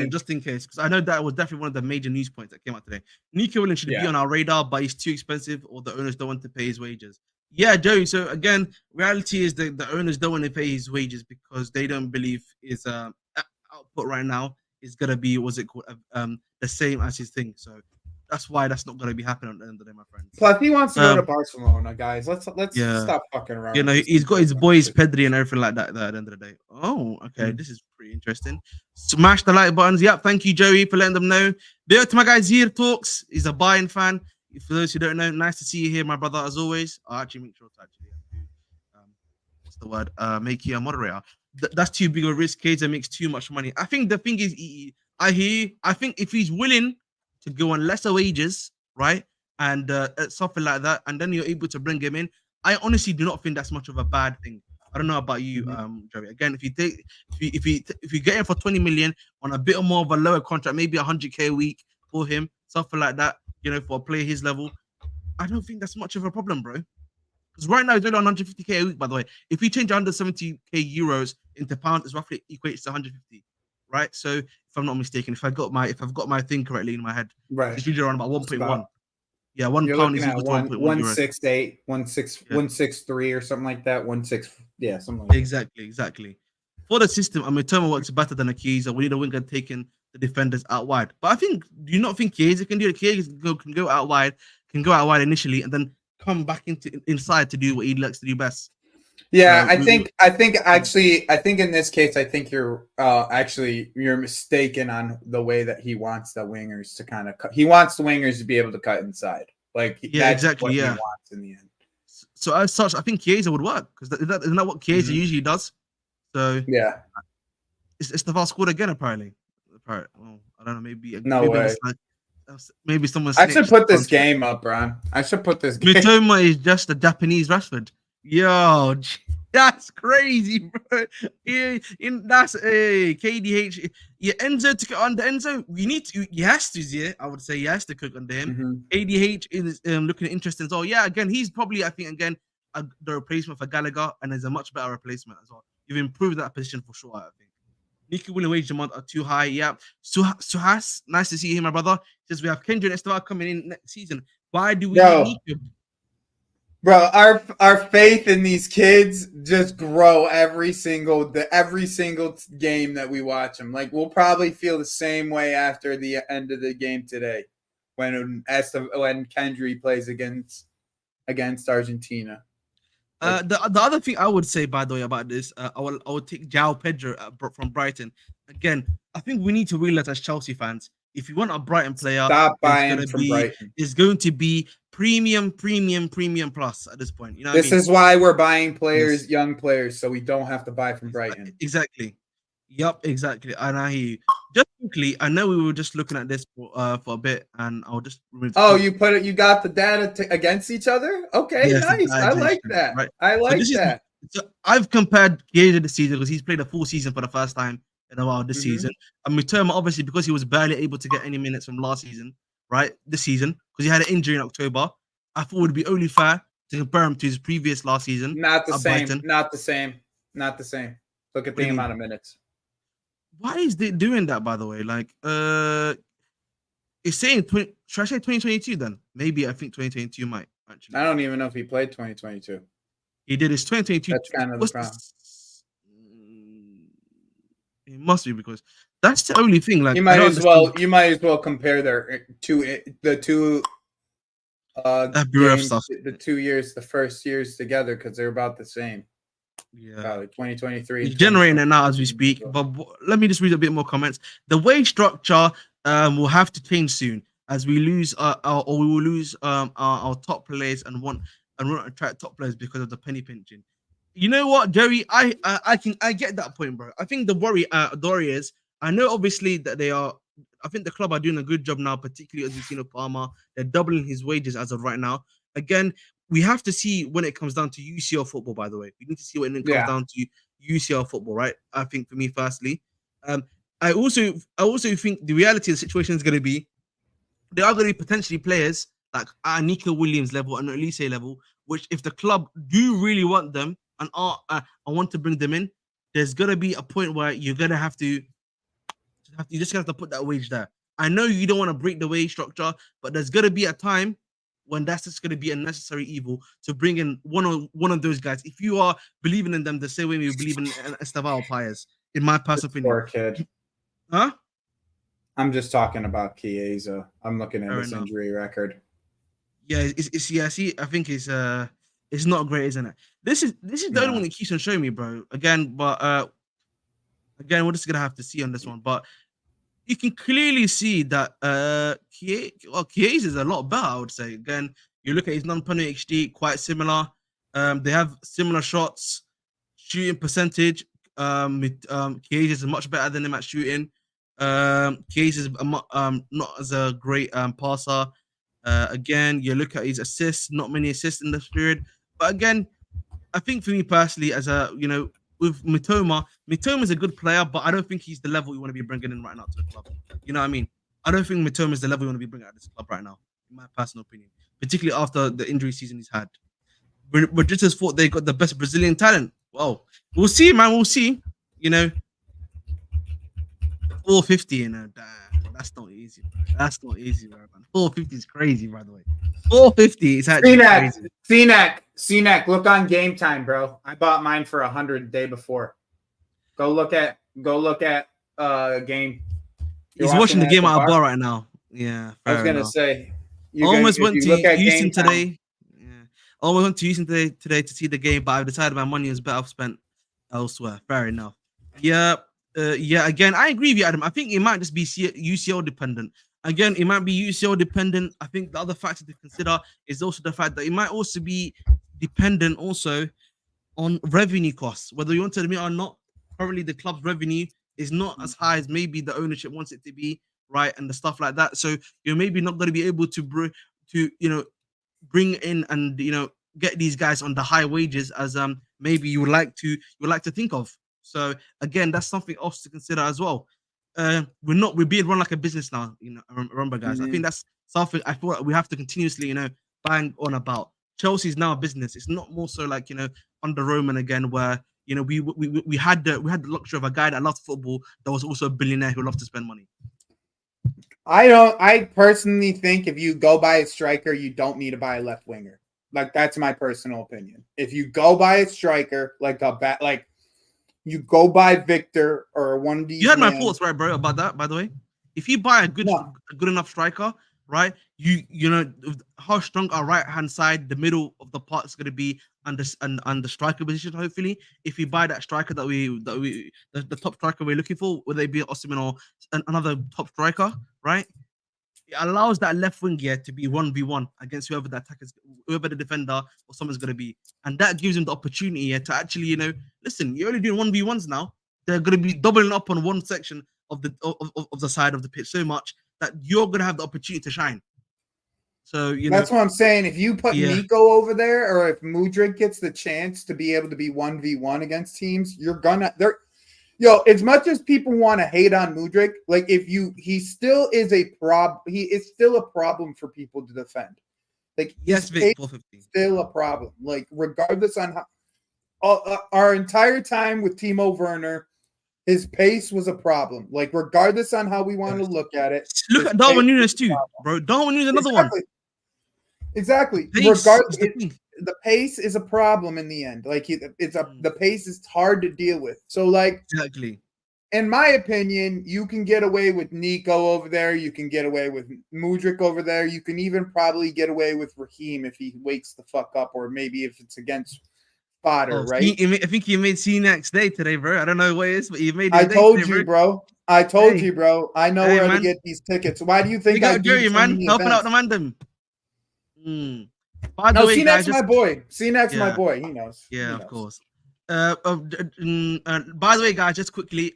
Just in case, because I know that was definitely one of the major news points that came out today. Nico Williams should be on our radar, but he's too expensive, or the owners don't want to pay his wages. Yeah, Joey. So again, reality is that the owners don't want to pay his wages because they don't believe his output right now is gonna be the same as his thing. So that's why that's not gonna be happening at the end of the day, my friends. Plus, he wants to go to Barcelona, guys. Let's stop fucking around. He's got his boys Pedri and everything like that at the end of the day. Oh, okay, This is pretty interesting. Smash the like buttons. Yep, thank you, Joey, for letting them know. Big up to my guys here. Talks. He's a Bayern fan. For those who don't know, nice to see you here, my brother. As always, I'll actually make sure to what's the word? Make you a moderator. That's too big of a risk. Chiesa makes too much money. I think the thing is, I hear. I think if he's willing to go on lesser wages, right, and something like that, and then you're able to bring him in, I honestly do not think that's much of a bad thing. I don't know about you, Joey. Again, if you get him for 20 million on a bit more of a lower contract, maybe 100k a week for him, something like that, for a player his level, I don't think that's much of a problem, bro. Because right now he's only on 150k a week, by the way. If we change 170k euros into pounds, it roughly equates to 150, right? So if I'm not mistaken, if I've got my thing correctly in my head, right, it's usually around about 1.1. Yeah, £1 is equal to 168, 163 or something like that. 16, yeah, something like that. Exactly. For the system, Mitoma works better than a Chiesa. We need a winger taking the defenders out wide. But I think, do you not think Chiesa can do it? Chiesa can go out wide initially, and then come back inside to do what he likes to do best. Yeah, I think in this case, I think you're mistaken on the way that he wants the wingers to kind of cut. He wants the wingers to be able to cut inside. That's what he wants in the end. So as such, I think Chiesa would work because isn't that what Chiesa usually does? So yeah, it's the fast scored again apparently. Well, I don't know. Maybe way. Maybe someone. I should put this game up, Ron. I should put this game. Mitoma is just a Japanese Rashford. Yo, that's crazy, bro. That's a KDH. Yeah, Enzo to under Enzo. He has to. Yeah, I would say he has to cook under him. KDH is looking interesting as well. Yeah, again, he's probably, I think, again, the replacement for Gallagher, and is a much better replacement as well. You've improved that position for sure, I think. Nico Williams wage amount are too high. Yeah. Suhas, nice to see him, my brother. Says we have Kendra and Esteban coming in next season. Why do we need Nico? Bro, our faith in these kids just grow every single game that we watch them. Like, we'll probably feel the same way after the end of the game today when Kendry plays against Argentina. The other thing I would say, by the way, about this, I will take João Pedro from Brighton. Again, I think we need to realize as Chelsea fans, if you want a Brighton player, Stop buying from Brighton. it's going to be premium plus at this point. You know what This I mean? is why we're buying players, Yes. young players, so we don't have to buy from Brighton. Exactly. Yup, exactly. And I hear you. Just quickly, I know we were just looking at this for a bit, and I'll just. Oh, you put it. You got the data against each other. Okay, Yes, nice. I like exactly. that. Right. I like that. So I've compared Chiesa this season because he's played a full season for the first time in a while this season. And Mitoma, obviously, because he was barely able to get any minutes from last season, right? This season, because he had an injury in October. I thought it would be only fair to compare him to his previous last season. Not the same. Brighton. Not the same. Not the same. Look at the amount of minutes. Why is they doing that, by the way? Like, it's saying should I say 2022 then? Maybe I think 2022 might actually. I don't even know if he played 2022. He did his 2022. That's kind of the problem. It must be because that's the only thing. Like, you might as well compare the two games, stuff. The 2 years, the first years together, because they're about the same. Yeah, probably 2023. He's generating it now as we speak. But let me just read a bit more comments. The wage structure will have to change soon as we lose our top players and want to attract top players because of the penny pinching. You know what, Jerry? I get that point, bro. I think the worry is, I know obviously that they are. I think the club are doing a good job now, particularly as we've seen with Palmer. They're doubling his wages as of right now. Again, we have to see when it comes down to UCL football, by the way. We need to see when it comes down to UCL football, right? I think for me, firstly. I also think the reality of the situation is going to be there are going to be potentially players like at Nico Williams level and Elise level, which if the club do really want them and I want to bring them in, there's going to be a point where you're going to have to put that wage there. I know you don't want to break the wage structure, but there's going to be a time when that's just going to be a necessary evil to bring in one of those guys. If you are believing in them the same way we believe in Estevao Paez, in my personal opinion. Poor kid. Huh? I'm just talking about Chiesa. I'm looking at his injury record. Yeah, see, I think it's not great, isn't it? This is the only one that keeps on showing me, bro. Again, we're just gonna have to see on this one. But you can clearly see that Chiesa is a lot better, I would say. Again, you look at his non-penalty XG, quite similar. They have similar shots, shooting percentage. Chiesa is much better than him at shooting. Chiesa is not as a great passer. Again, you look at his assists, not many assists in this period. But again, I think for me personally, as with Mitoma is a good player, but I don't think he's the level you want to be bringing in right now to the club. You know what I mean? I don't think Mitoma is the level you want to be bringing at this club right now, in my personal opinion, particularly after the injury season he's had. Madrid's thought they got the best Brazilian talent. Well, we'll see, man. We'll see. 450 that's not easy. Bro. That's not easy, bro. 450 is crazy, by the way. 450 is actually crazy. CNEC, look on Game Time, bro. I bought mine for 100 the day before. Go look at game. He's watching the game at a bar right now. Yeah, I was gonna say. Almost went to Houston today. Yeah, almost went to Houston today to see the game, but I've decided my money is better spent elsewhere. Fair enough. Yeah. Again, I agree with you, Adam. I think it might just be UCL dependent. Again, it might be UCL dependent. I think the other factor to consider is also the fact that it might also be dependent also on revenue costs. Whether you want to admit or not, currently the club's revenue is not as high as maybe the ownership wants it to be, right? And the stuff like that. So you're maybe not going to be able to bring in and get these guys on the high wages as maybe you would like to think of. So again, that's something else to consider as well. We're being run like a business now. Remember, guys. I think that's something I feel like we have to continuously, bang on about. Chelsea's now a business. It's not more so like under Roman again, where we had the luxury of a guy that loved football that was also a billionaire who loved to spend money. I personally think if you go buy a striker, you don't need to buy a left winger. Like that's my personal opinion. If you go buy a striker, you go buy Victor or one of these. You had my thoughts, right, bro, about that, by the way. If you buy a good enough striker, right, you know how strong our right hand side, the middle of the part is going to be, and the striker position. Hopefully, if we buy that striker the top striker we're looking for, whether it be Osimhen or another top striker, right? It allows that left wing here to be 1v1 against whoever the attacker is, whoever the defender or someone's going to be. And that gives him the opportunity here to actually, listen, you're only doing 1v1s now. They're going to be doubling up on one section of the side of the pitch so much that you're going to have the opportunity to shine. So, that's what I'm saying. If you put Nico over there, or if Mudryk gets the chance to be able to be 1v1 against teams, as much as people want to hate on Mudryk, like he still is a problem. He is still a problem for people to defend. Like, yes, Vic, 450. Still a problem. Like, regardless on how our entire time with Timo Werner, his pace was a problem. Like, regardless on how we want to look at it. Look at Darwin Núñez too, bro. Darwin Núñez, another one. Exactly. Regardless, the pace is a problem in the end. Like, the pace is hard to deal with. So, like, exactly. In my opinion, you can get away with Nico over there. You can get away with Mudryk over there. You can even probably get away with Raheem if he wakes the fuck up, or maybe if it's against Fodder, right? I think he made CNX day today, bro. I don't know what it is, but he made. I told you, bro. I told you, bro. I know where to get these tickets. Why do you think I do so many helping out the mandem? By the way, CNX my boy. CNX my boy. He knows. Yeah, of course. By the way, guys, just quickly,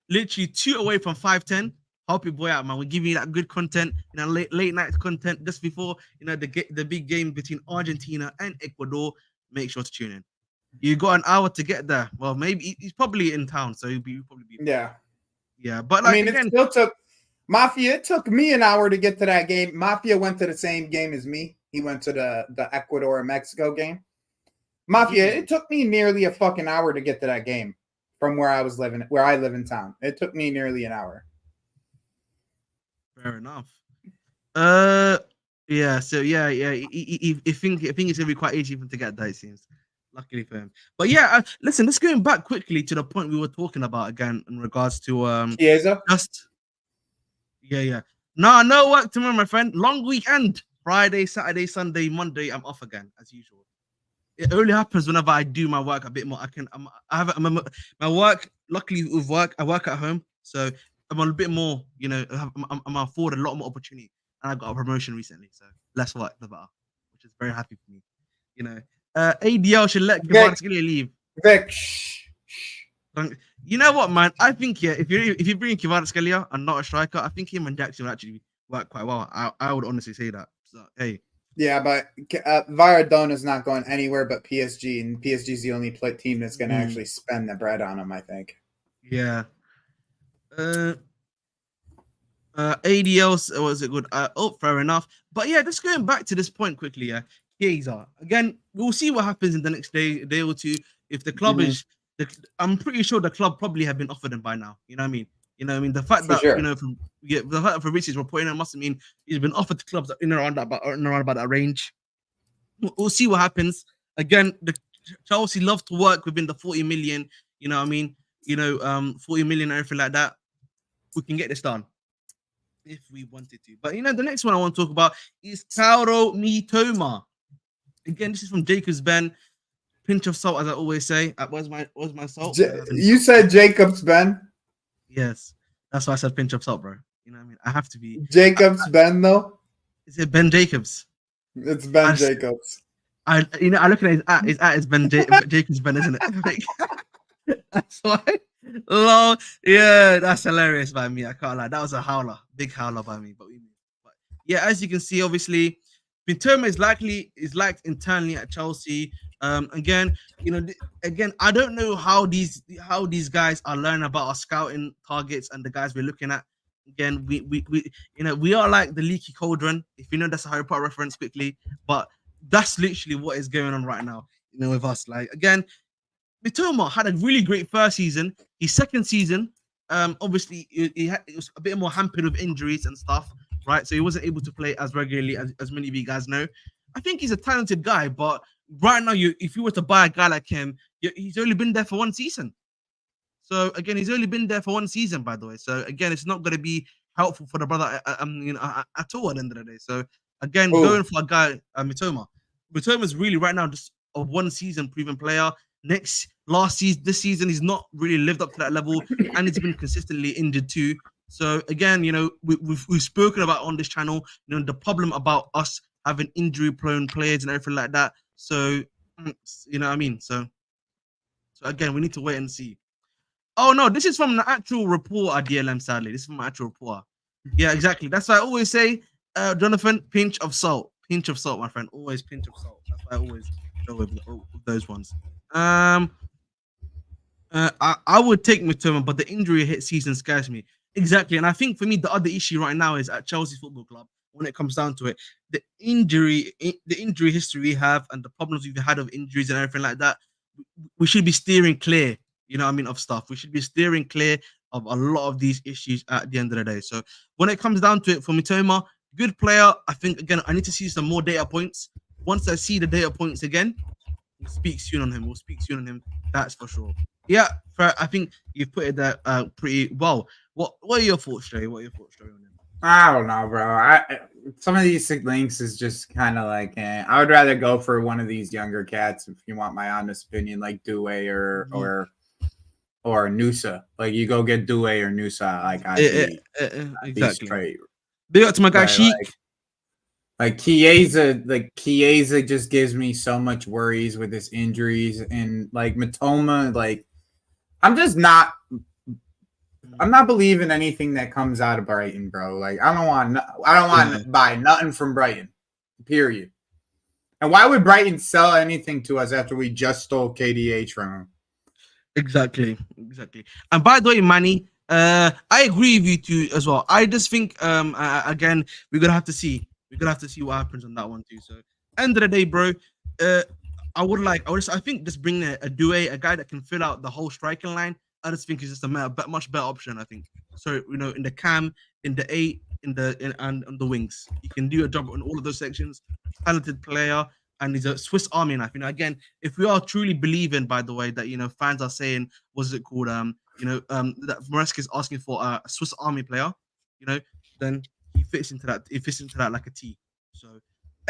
literally 2 away from 510. Help your boy out, man. We're giving you that good content, late night content just before the big game between Argentina and Ecuador. Make sure to tune in. You got an hour to get there. Well, maybe he's probably in town, so he'll probably be. Yeah. But like, it still took Mafia. It took me an hour to get to that game. Mafia went to the same game as me. He went to the Ecuador and Mexico game. Mafia, it took me nearly a fucking hour to get to that game from where I live in town. It took me nearly an hour. Fair enough. Yeah. So yeah. I think it's gonna be quite easy for him to get that. It seems, luckily for him. But yeah, listen. Let's going back quickly to the point we were talking about again in regards to Chiesa. No work tomorrow, my friend. Long weekend. Friday, Saturday, Sunday, Monday. I'm off again as usual. It only happens whenever I do my work a bit more. My work. Luckily with work, I work at home, so I'm a bit more. I'm afforded a lot more opportunity, and I got a promotion recently, so less work the better, which is very happy for me. ADL should let Kvaratskhelia leave. Vic. You know what, man? I think if you bring Kvaratskhelia and not a striker, I think him and Jackson will actually work quite well. I would honestly say that. So hey. Yeah, but Maradona is not going anywhere but PSG, and PSG is the only team that's going to actually spend the bread on him, I think. Yeah. ADL was it good? Fair enough. But yeah, just going back to this point quickly. Yeah, Chiesa. Again, we'll see what happens in the next day or two. If the club I'm pretty sure the club probably have been offered him by now. You know what I mean? The fact that the fact that Fabrici's reporting it must mean he's been offered to clubs in and around about that range. We'll see what happens. Again, the Chelsea love to work within the 40 million. 40 million and everything like that. We can get this done if we wanted to. But the next one I want to talk about is Kaoru Mitoma. Again, this is from Jacobs Ben. Pinch of salt, as I always say. Where's my salt? You said Jacobs Ben. Yes, that's why I said pinch of salt, bro. You know what I mean? I have to be Jacobs Ben though. Is it Ben Jacobs? It's Ben Jacobs. I look at his at is Ben Jacobs Ben, isn't it? That's why. Lol. Yeah, that's hilarious by me. I can't lie. That was a howler, big howler by me. But yeah, as you can see, obviously, Mitoma is liked internally at Chelsea. Again, I don't know how these guys are learning about our scouting targets and the guys we're looking at. Again, we are like the leaky cauldron. If you know, that's a Harry Potter reference quickly, but that's literally what is going on right now. With us, like again, Mitoma had a really great first season. His second season, obviously, it was a bit more hampered with injuries and stuff, right? So he wasn't able to play as regularly as many of you guys know. I think he's a talented guy, but right now, if you were to buy a guy like him, he's only been there for one season. So again, he's only been there for one season, by the way. So again, it's not going to be helpful for the brother, at all at the end of the day. So again, going for a guy, Mitoma is really right now just a one season proven player. This season, he's not really lived up to that level, and he's been consistently injured too. So again, we've spoken about on this channel, the problem about us having injury-prone players and everything like that. So, you know what I mean? So again, we need to wait and see. Oh no, this is from the actual report at DLM. Sadly, this is from my actual report. Yeah, exactly. That's why I always say, Jonathan, pinch of salt, my friend. Always pinch of salt. That's why I always go with those ones. I would take Mitoma, but the injury hit season scares me. Exactly. And I think for me, the other issue right now is at Chelsea Football Club, when it comes down to it, the injury history we have and the problems we've had of injuries and everything like that, we should be steering clear, of stuff. We should be steering clear of a lot of these issues at the end of the day. So when it comes down to it, for Mitoma, good player. I think, again, I need to see some more data points. Once I see the data points again, we'll speak soon on him. That's for sure. Yeah, I think you've put it there pretty well. What are your thoughts, Trey? What are your thoughts, Trey, on him? I don't know, bro. Some of these links is just kind of like, I would rather go for one of these younger cats, if you want my honest opinion, like Due or Nusa. Like, you go get Due or Nusa. Like, I'd exactly. be straight. Big up to my guy Sheik. Like Chiesa just gives me so much worries with his injuries, and like Mitoma, like I'm not believing anything that comes out of Brighton, bro. Like I don't want to buy nothing from Brighton, period. And why would Brighton sell anything to us after we just stole KDH from him? Exactly. And by the way, Manny, I agree with you too as well. I just think again, we're gonna have to see. We're gonna have to see what happens on that one too. So end of the day, bro, I think just bring a Due, a guy that can fill out the whole striking line. I just think is just a much better option. I think so. In the cam, in the 8, and on the wings, he can do a job on all of those sections. Talented player, and he's a Swiss Army knife. Again, if we are truly believing, by the way, that fans are saying, what's it called? That Maresca is asking for a Swiss Army player. Then he fits into that. It fits into that like a T. So,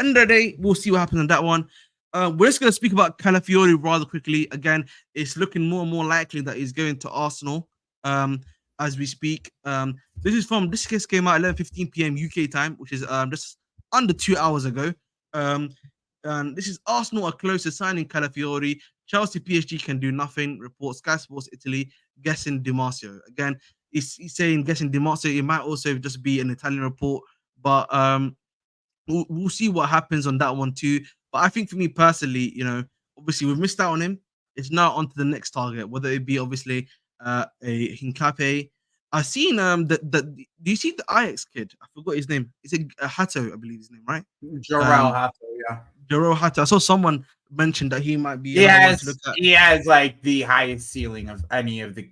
end of the day, we'll see what happens on that one. We're just going to speak about Calafiori rather quickly. Again, it's looking more and more likely that he's going to Arsenal as we speak. This case came out 11:15 p.m. UK time, which is just under 2 hours ago. And this is Arsenal are close to signing Calafiori. Chelsea, PSG can do nothing. Reports Sky Sports Italy guessing Di Marzio. Again, he's saying guessing Di Marzio. It might also just be an Italian report, but we'll see what happens on that one too. But I think for me personally, obviously we've missed out on him. It's now on to the next target, whether it be obviously a Hincapié. I've seen do you see the Ajax kid? I forgot his name. Is it Hato? I believe his name, right? Jorel Hato, yeah. Jorel Hato. I saw someone mention that he might be. He has like the highest ceiling of any of the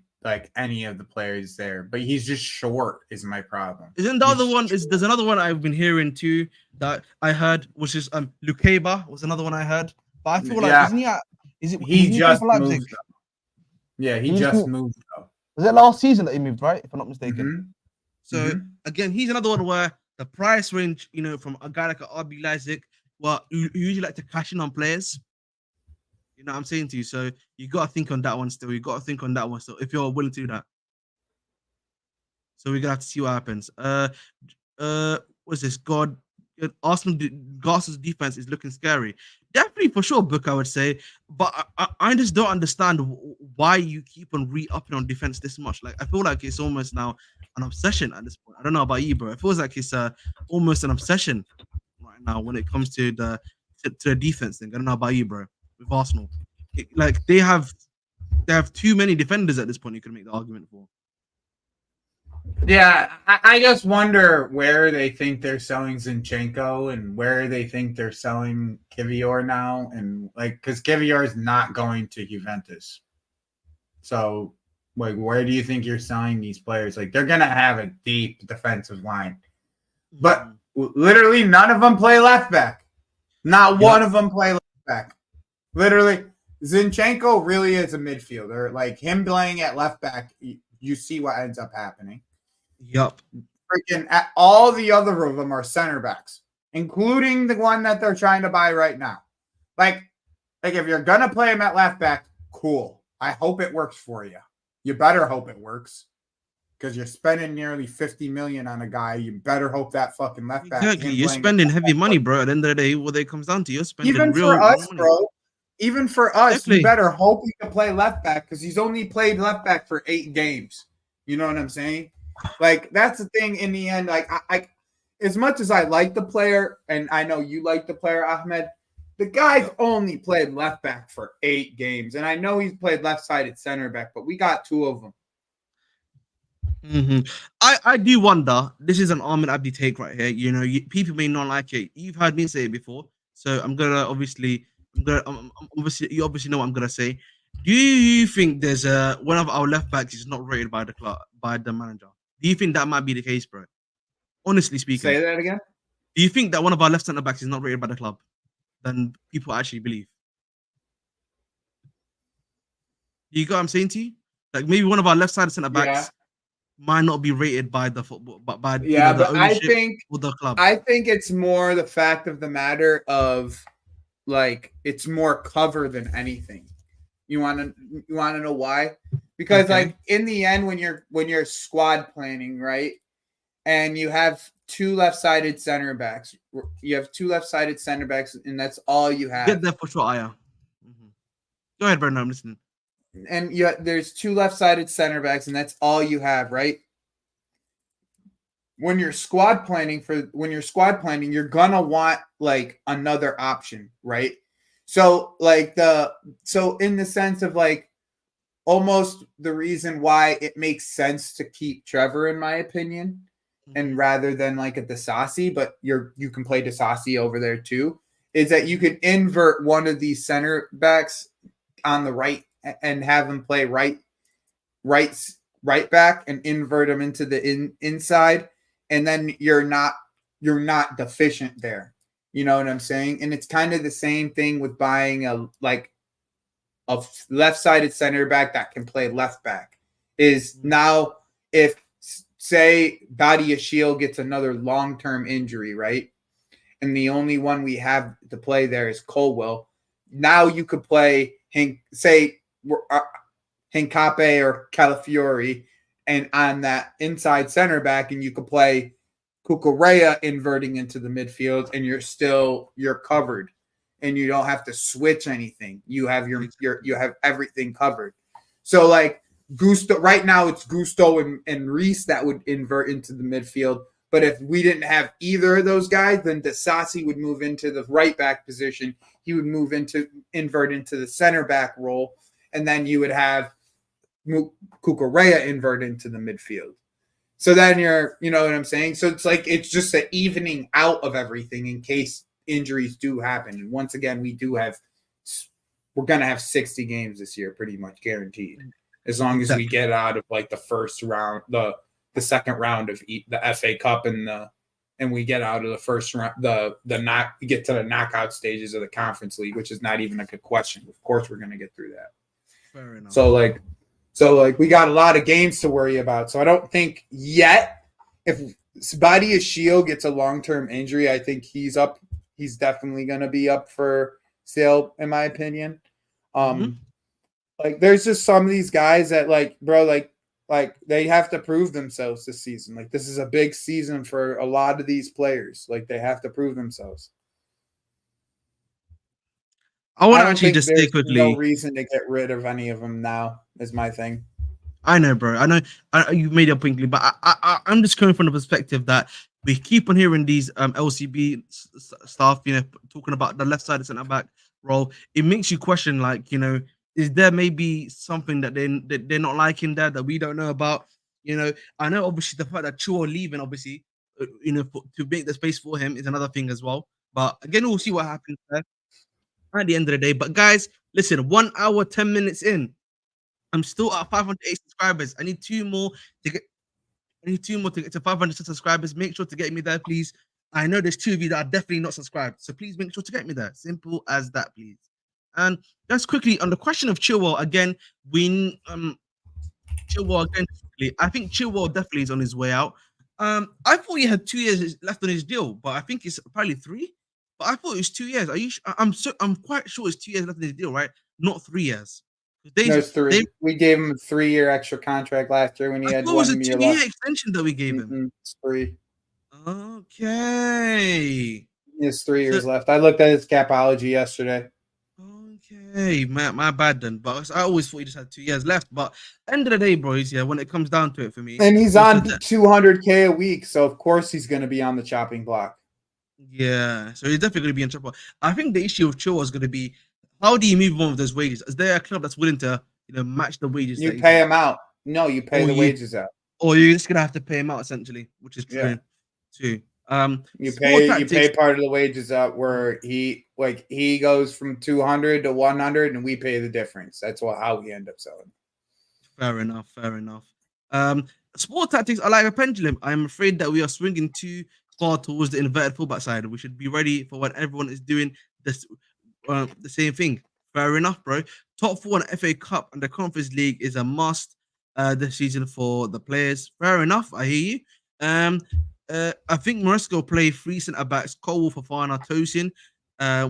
players there, but he's just short. Is my problem. Isn't the other one? There's another one I've been hearing too that I heard, which is Lukeba was another one I heard. But I feel like he just moved. Yeah, he just moved. Was it last season that he moved, right? If I'm not mistaken. Mm-hmm. So again, he's another one where the price range, from a guy like an RB Leipzig, well, you usually like to cash in on players. You know what I'm saying to you? So you got to think on that one still. If you're willing to do that. So we're going to have to see what happens. What's this? Arsenal's defense is looking scary. Definitely for sure, Book, I would say. But I just don't understand why you keep on re-upping on defense this much. Like, I feel like it's almost now an obsession at this point. I don't know about you, bro. It feels like it's almost an obsession right now when it comes to the defense thing. I don't know about you, bro. With Arsenal, they have too many defenders at this point. You can make the argument for. Yeah, I just wonder where they think they're selling Zinchenko and where they think they're selling Kivior now, and because Kivior is not going to Juventus. So, where do you think you're selling these players? They're gonna have a deep defensive line, but literally none of them play left back. Not one of them play left back. Literally, Zinchenko really is a midfielder. Him playing at left back, you see what ends up happening. Yup. Freaking all the other of them are center backs, including the one that they're trying to buy right now. Like if you're gonna play him at left back, cool. I hope it works for you. You better hope it works because you're spending nearly 50 million on a guy. You better hope that fucking left back. Exactly. You're spending heavy money, bro. At the end of the day, what it comes down to, you're spending Even for real us, money. bro. Even for us, you Exactly. better hope he can play left back because he's only played left back for 8 games. You know what I'm saying? Like that's the thing. In the end, like I as much as I like the player, and I know you like the player, Ahmed, the guy's only played left back for 8 games, and I know he's played left-sided center back, but we got 2 of them. Mm-hmm. I do wonder. This is an Ahmed Abdi take right here. You know, people may not like it. You've heard me say it before, so I'm gonna obviously, you obviously know what I'm gonna say. Do you think there's one of our left backs is not rated by the club, by the manager? Do you think that might be the case, bro? Honestly speaking, Say that again. do you think that one of our left centre backs is not rated by the club than people actually believe? You got what I'm saying to you? Like maybe one of our left-sided centre backs might not be rated by the football, but by the ownership or the club. I think it's more the fact of the matter of like it's more cover than anything. You want to know why? Because like in the end, when you're squad planning, right, and you have 2 left-sided center backs, and that's all you have. Get there for sure, Aya. Mm-hmm. Go ahead, Bernard. I'm listening. And there's 2 left-sided center backs, and that's all you have, right? When you're squad planning, you're gonna want like another option, right? So in the sense of like almost the reason why it makes sense to keep Trevor, in my opinion, and rather than like a Disasi, but you can play Disasi over there too, is that you could invert one of these center backs on the right and have him play right back and invert him into the inside, and then you're not deficient there. You know what I'm saying? And it's kind of the same thing with buying a left-sided center back that can play left back. Is now if say Badiashile gets another long-term injury, right? And the only one we have to play there is Colwell. Now you could play Hincape or Calafiori and on that inside center back, and you could play Cucurella inverting into the midfield, and you're covered, and you don't have to switch anything. You have you have everything covered. So like Gusto right now, it's Gusto and Reese that would invert into the midfield. But if we didn't have either of those guys, then Disasi would move into the right back position. He would invert into the center back role, and then you would have Cucurella invert into the midfield. So then you know what I'm saying? So it's like it's just an evening out of everything in case injuries do happen. And once again, we're gonna have 60 games this year, pretty much guaranteed, as long as we get out of like the first round, the second round of the FA Cup, and we get out of the first round, get to the knockout stages of the Conference League, which is not even a good question. Of course, we're gonna get through that. Fair enough. So we got a lot of games to worry about. So I don't think yet if Badiashile gets a long-term injury, I think he's up. He's definitely going to be up for sale, in my opinion. Like there's just some of these guys that like, bro, like they have to prove themselves this season. Like this is a big season for a lot of these players. Like they have to prove themselves. I want to actually just say quickly. No reason to get rid of any of them now is my thing. I know, bro. I know you made a point, but I'm just coming from the perspective that we keep on hearing these LCB stuff, you know, talking about the left side of centre back role. It makes you question, like, you know, is there maybe something that they're not liking there that we don't know about? You know, I know obviously the fact that Chua leaving, obviously, you know, to make the space for him is another thing as well. But again, we'll see what happens there at the end of the day. But guys, listen, 1 hour, 10 minutes in, I'm still at 508 subscribers. I need 2 more to get. I need 2 more to get to 500 subscribers. Make sure to get me there, please. I know there's 2 of you that are definitely not subscribed, so please make sure to get me there. Simple as that, please. And just quickly on the question of Chilwell again, Chilwell again. I think Chilwell definitely is on his way out. I thought he had 2 years left on his deal, but I think it's probably 3. But I thought it was 2 years. Are you? I'm quite sure it's 2 years left in the deal, right? Not 3 years. No, it's They 3. We gave him a 3-year extra contract last year when he I had thought it was a 1 year 2 year left. extension that we gave him. It's 3. Okay. He has 3 So years left. I looked at his capology yesterday. okay, my bad then. But I always thought he just had 2 years left. But end of the day, boys, yeah, when it comes down to it for me, And he's also on 200K a week, so of course he's going to be on the chopping block. yeah, so he's definitely going to be in trouble. I think the issue with Chilwell is going to be how do you move on with those wages? Is there a club that's willing to match the wages You that he's pay on, him out. No, you pay or the you wages out. or you're just gonna have to pay him out essentially, which is Yeah. true too. You Sport pay tactics. part of the wages out where he goes from 200 to 100 and we pay the difference. That's how we end up selling. Fair enough. Fair enough. Sport tactics are like a pendulum. I'm afraid that we are swinging too far towards the inverted fullback side. We should be ready for when everyone is doing this, the same thing. Fair enough, bro. Top four in FA Cup and the Conference League is a must this season for the players. Fair enough. I hear you. I think Moresco will play three centre backs: Cole, Fofana, Tosin,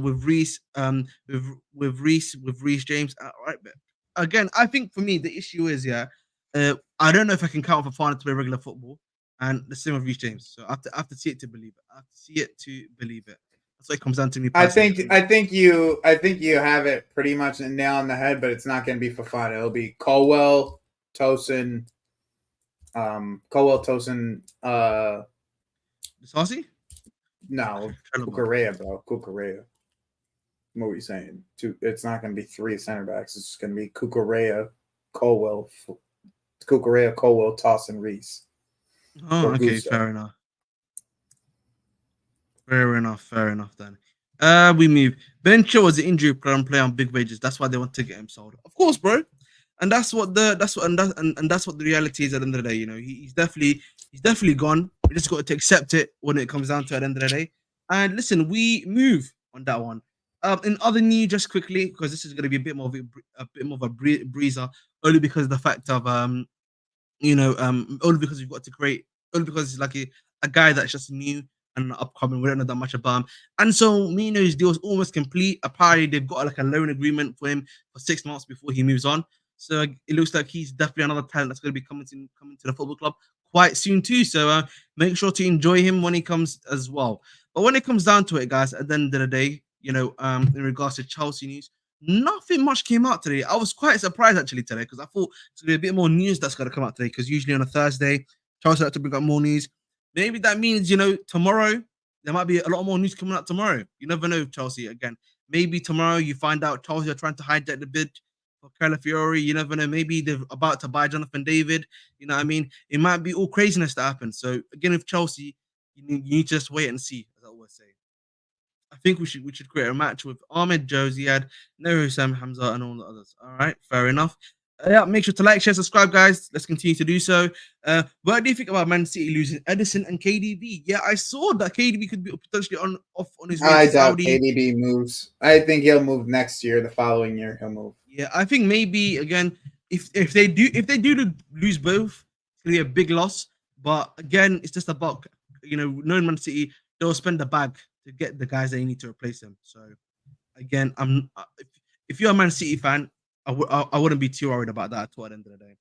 with Reese, with Reese James. Right, but again, I think for me the issue is I don't know if I can count Fofana to play regular football, and the same with Reece James. So I have to see it to believe it. I have to see it to believe it. That's what it comes down to me personally. I think you have it pretty much a nail on the head, but it's not going to be Fofana. It'll be Colwell, Tosin, Tosin. Saucy? No, Cucurella, bro. Cucurella. What were you saying? It's not going to be 3 center backs. It's going to be Cucurella, Colwell, Tosin, Reese. Oh, okay, fair enough. Fair enough then. We move. Ben Chilwell was an injury prone player on big wages. That's why they want to get him sold. Of course, bro. And that's what the reality is at the end of the day. He's definitely gone. We just got to accept it when it comes down to it at the end of the day. And listen, we move on that one. In other news, just quickly, because this is going to be a bit more of a breezer, only because of the fact of only because we've got to create, only because it's like a guy that's just new and upcoming. We don't know that much about him. And so Mino's deal is almost complete. Apparently, they've got like a loan agreement for him for 6 months before he moves on. So it looks like he's definitely another talent that's going to be coming to the football club quite soon too. So make sure to enjoy him when he comes as well. But when it comes down to it, guys, at the end of the day, in regards to Chelsea news, nothing much came out today. I was quite surprised actually today because I thought it's going to be a bit more news that's going to come out today because usually on a Thursday, Chelsea like to bring up more news. Maybe that means, tomorrow, there might be a lot more news coming out tomorrow. You never know, Chelsea. Again, maybe tomorrow you find out Chelsea are trying to hijack the bid for Calafiori. You never know. Maybe they're about to buy Jonathan David. You know what I mean? It might be all craziness that happens. So, again, with Chelsea, you need to just wait and see, as I always say. I think we should create a match with Ahmed Josiad, Nero Sam Hamza, and all the others. All right, fair enough. Yeah, make sure to like, share, subscribe, guys. Let's continue to do so. What do you think about Man City losing Edison and KDB? Yeah, I saw that KDB could be potentially off on his way I to doubt Saudi. KDB moves. I think he'll move next year. The following year, he'll move. Yeah, I think maybe again, if they do lose both, it's gonna be a big loss. But again, it's just about knowing Man City, they'll spend the bag to get the guys they need to replace them. So again, if you're a Man City fan, I wouldn't be too worried about that at the end of the day.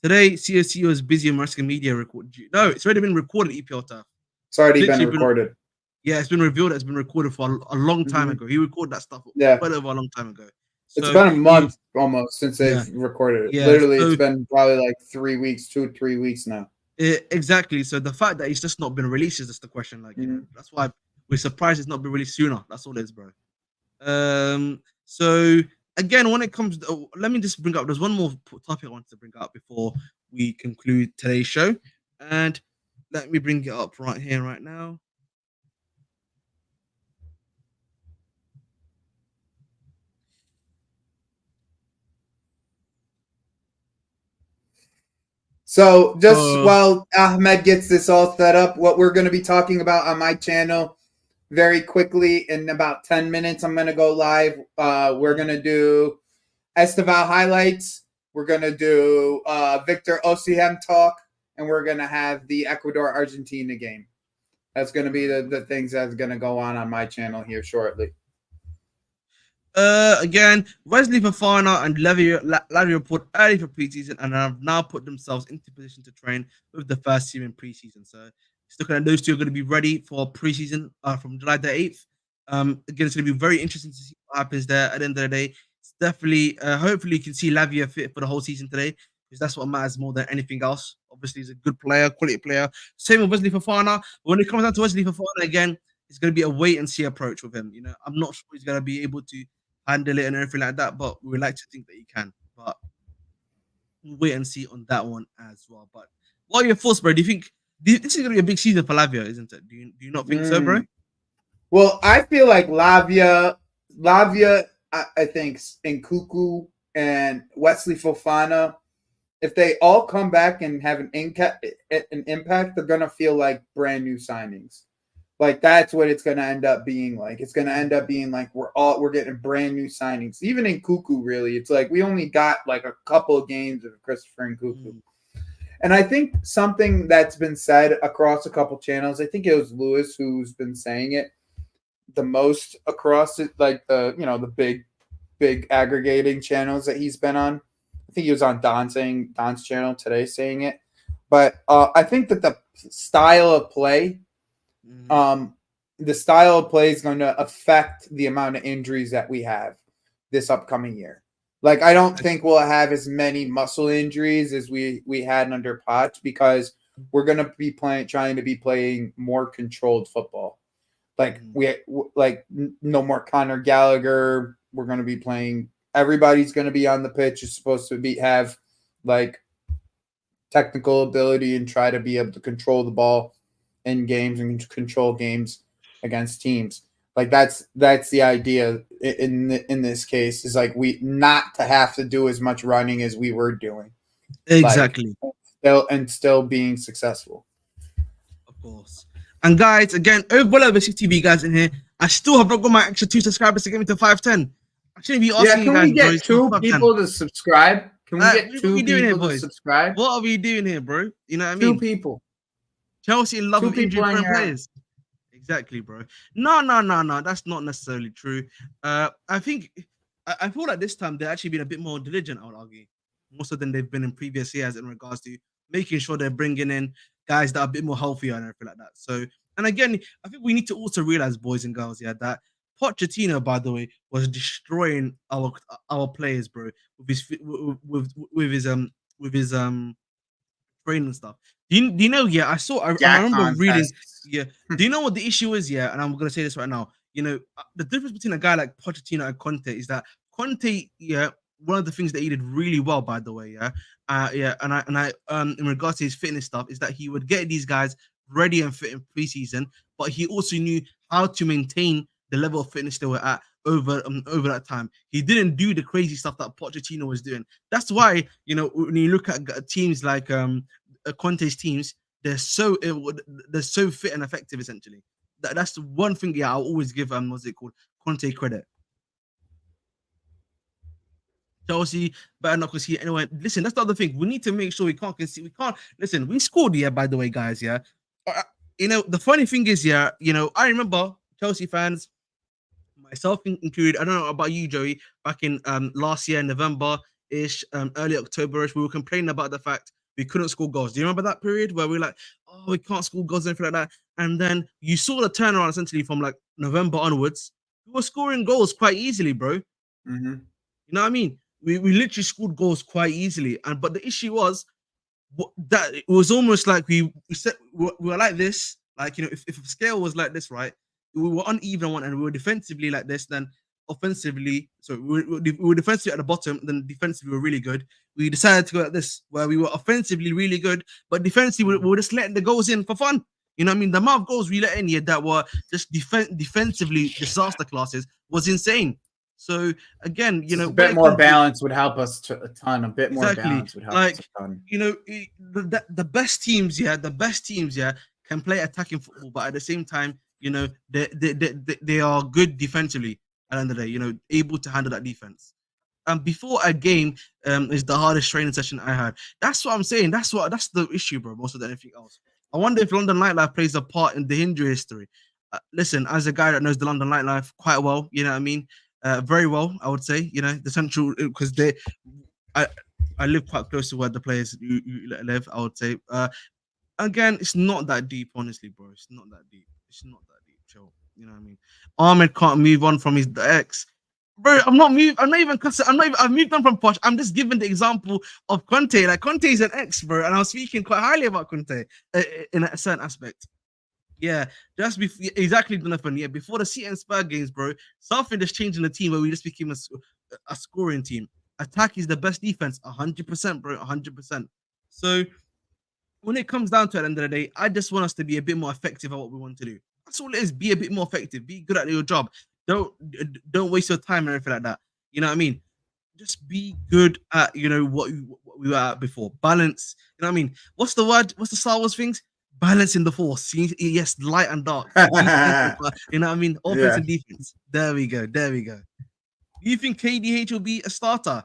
Today, CSC was busy in American media record. No, it's already been recorded. EPL stuff. It's already been recorded. Yeah, it's been revealed. It's been recorded for a long time ago. He recorded that stuff well over a long time ago. So, it's been a month almost since they've recorded it. Yeah, literally, it's been probably like 3 weeks, 3 weeks now. Exactly. So the fact that it's just not been released is just the question. Like, that's why we're surprised it's not been released sooner. That's all it is, bro. So again, when it comes to, let me just bring up, there's one more topic I wanted to bring up before we conclude today's show. And let me bring it up right here, right now. So just while Ahmed gets this all set up, what we're going to be talking about on my channel very quickly in about 10 minutes, I'm going to go live. We're going to do Esteval highlights. We're going to do Victor Osimhen talk, and we're going to have the Ecuador-Argentina game. That's going to be the things that's going to go on my channel here shortly. Again, Wesley Fofana and Lavia report early for preseason and have now put themselves into position to train with the first team in preseason. So, just looking at those two are going to be ready for preseason from July the 8th. Again, it's going to be very interesting to see what happens there. At the end of the day, it's definitely, hopefully, you can see Lavia fit for the whole season today because that's what matters more than anything else. Obviously, he's a good player, quality player. Same with Wesley Fofana. But when it comes down to Wesley Fofana again, it's going to be a wait and see approach with him. I'm not sure he's going to be able to handle it and everything like that. But we like to think that he can. But we'll wait and see on that one as well. But what are your thoughts, bro? Do you think this is going to be a big season for Lavia, isn't it? Do you not think so, bro? Well, I feel like Lavia, I think Nkuku and Wesley Fofana, if they all come back and have an impact, they're gonna feel like brand new signings. Like that's what it's gonna end up being like. It's gonna end up being like we're getting brand new signings. Even Nkuku, really, it's like we only got like a couple of games of Christopher Nkuku. And I think something that's been said across a couple channels, I think it was Lewis who's been saying it the most across it, like the big aggregating channels that he's been on. I think he was on Don's channel today saying it. But I think that the style of play is going to affect the amount of injuries that we have this upcoming year. Like, I don't think we'll have as many muscle injuries as we had under Potts because we're going to be trying to be playing more controlled football. Like no more Conor Gallagher. We're going to be playing. Everybody's going to be on the pitch. Is supposed to have like technical ability and try to be able to control the ball in games and control games against teams. Like that's the idea in this case is like we not to have to do as much running as we were doing. Exactly. Still being successful. Of course. And guys, again, well over 60 of you guys in here. I still have not got my extra 2 subscribers to get me to 510. I shouldn't be asking you guys. Can we get 2 people to subscribe? Can we get 2 people to subscribe? What are we doing here, bro? You know what I mean? 2 people. Chelsea in love with injury-prone players. Exactly, bro. No. That's not necessarily true. I feel like this time they're actually been a bit more diligent, I would argue, more so than they've been in previous years in regards to making sure they're bringing in guys that are a bit more healthier and everything like that. So, and again, I think we need to also realize, boys and girls, that Pochettino, by the way, was destroying our players, bro, with his training stuff. Do you know? Yeah, I remember reading. Yeah, do you know what the issue is? Yeah, and I'm gonna say this right now. The difference between a guy like Pochettino and Conte is that Conte, one of the things that he did really well, by the way, in regards to his fitness stuff, is that he would get these guys ready and fit in preseason, but he also knew how to maintain the level of fitness they were at over that time. He didn't do the crazy stuff that Pochettino was doing. That's why when you look at teams like Conte's teams, they're so fit and effective. Essentially, that's the one thing. Yeah, I'll always give Conte credit. Chelsea better not concede anyway. Listen, that's the other thing. We need to make sure we can't concede. We can't listen. We scored, by the way, guys. Yeah, the funny thing is, I remember Chelsea fans, myself included. I don't know about you, Joey. Back in last year, November-ish, early October-ish, we were complaining about the fact we couldn't score goals. Do you remember that period where we were like, oh, we can't score goals and anything like that? And then you saw the turnaround essentially from like November onwards. We were scoring goals quite easily, bro. Mm-hmm. You know what I mean? We literally scored goals quite easily. But the issue was that it was almost like we were like this. Like, if a scale was like this, right? We were uneven one and we were defensively like this, then offensively, so we were defensively at the bottom, then defensively we were really good. We decided to go like this, where we were offensively really good, but defensively we were just letting the goals in for fun. You know what I mean? The amount of goals we let in here that were just defensively disaster classes was insane. So again, a bit more balance would help us a ton. A bit more balance would help us a ton. The best teams, can play attacking football, but at the same time, they are good defensively at the end of the day, able to handle that defense. And before a game is the hardest training session I had. That's what I'm saying. That's the issue, bro, more than anything else. I wonder if London nightlife plays a part in the injury history. Listen, as a guy that knows the London nightlife quite well, you know what I mean, very well, I would say. You know, the central because I I live quite close to where the players live. I would say. Again, it's not that deep, honestly, bro. It's not that deep. It's not that deep. Chill. You know what I mean? Ahmed can't move on from his ex. Bro, I'm not moved. I'm not even cussing. I'm not even. I've moved on from Posh. I'm just giving the example of Conte. Like Conte is an ex, bro, and I was speaking quite highly about Conte in a certain aspect. Yeah, just before exactly, Jonathan. Yeah, before the City and Spurs games, bro, something just changed in the team where we just became a scoring team. Attack is the best defense, 100%, bro, 100%. So when it comes down to it, at the end of the day, I just want us to be a bit more effective at what we want to do. That's all it is. Be a bit more effective. Be good at your job. Don't waste your time and everything like that. You know what I mean? Just be good at what we were at before. Balance. You know what I mean? What's the word? What's the Star Wars things? Balance in the force. Yes, light and dark. You know what I mean? Offense and defense. There we go. There we go. Do you think KDH will be a starter?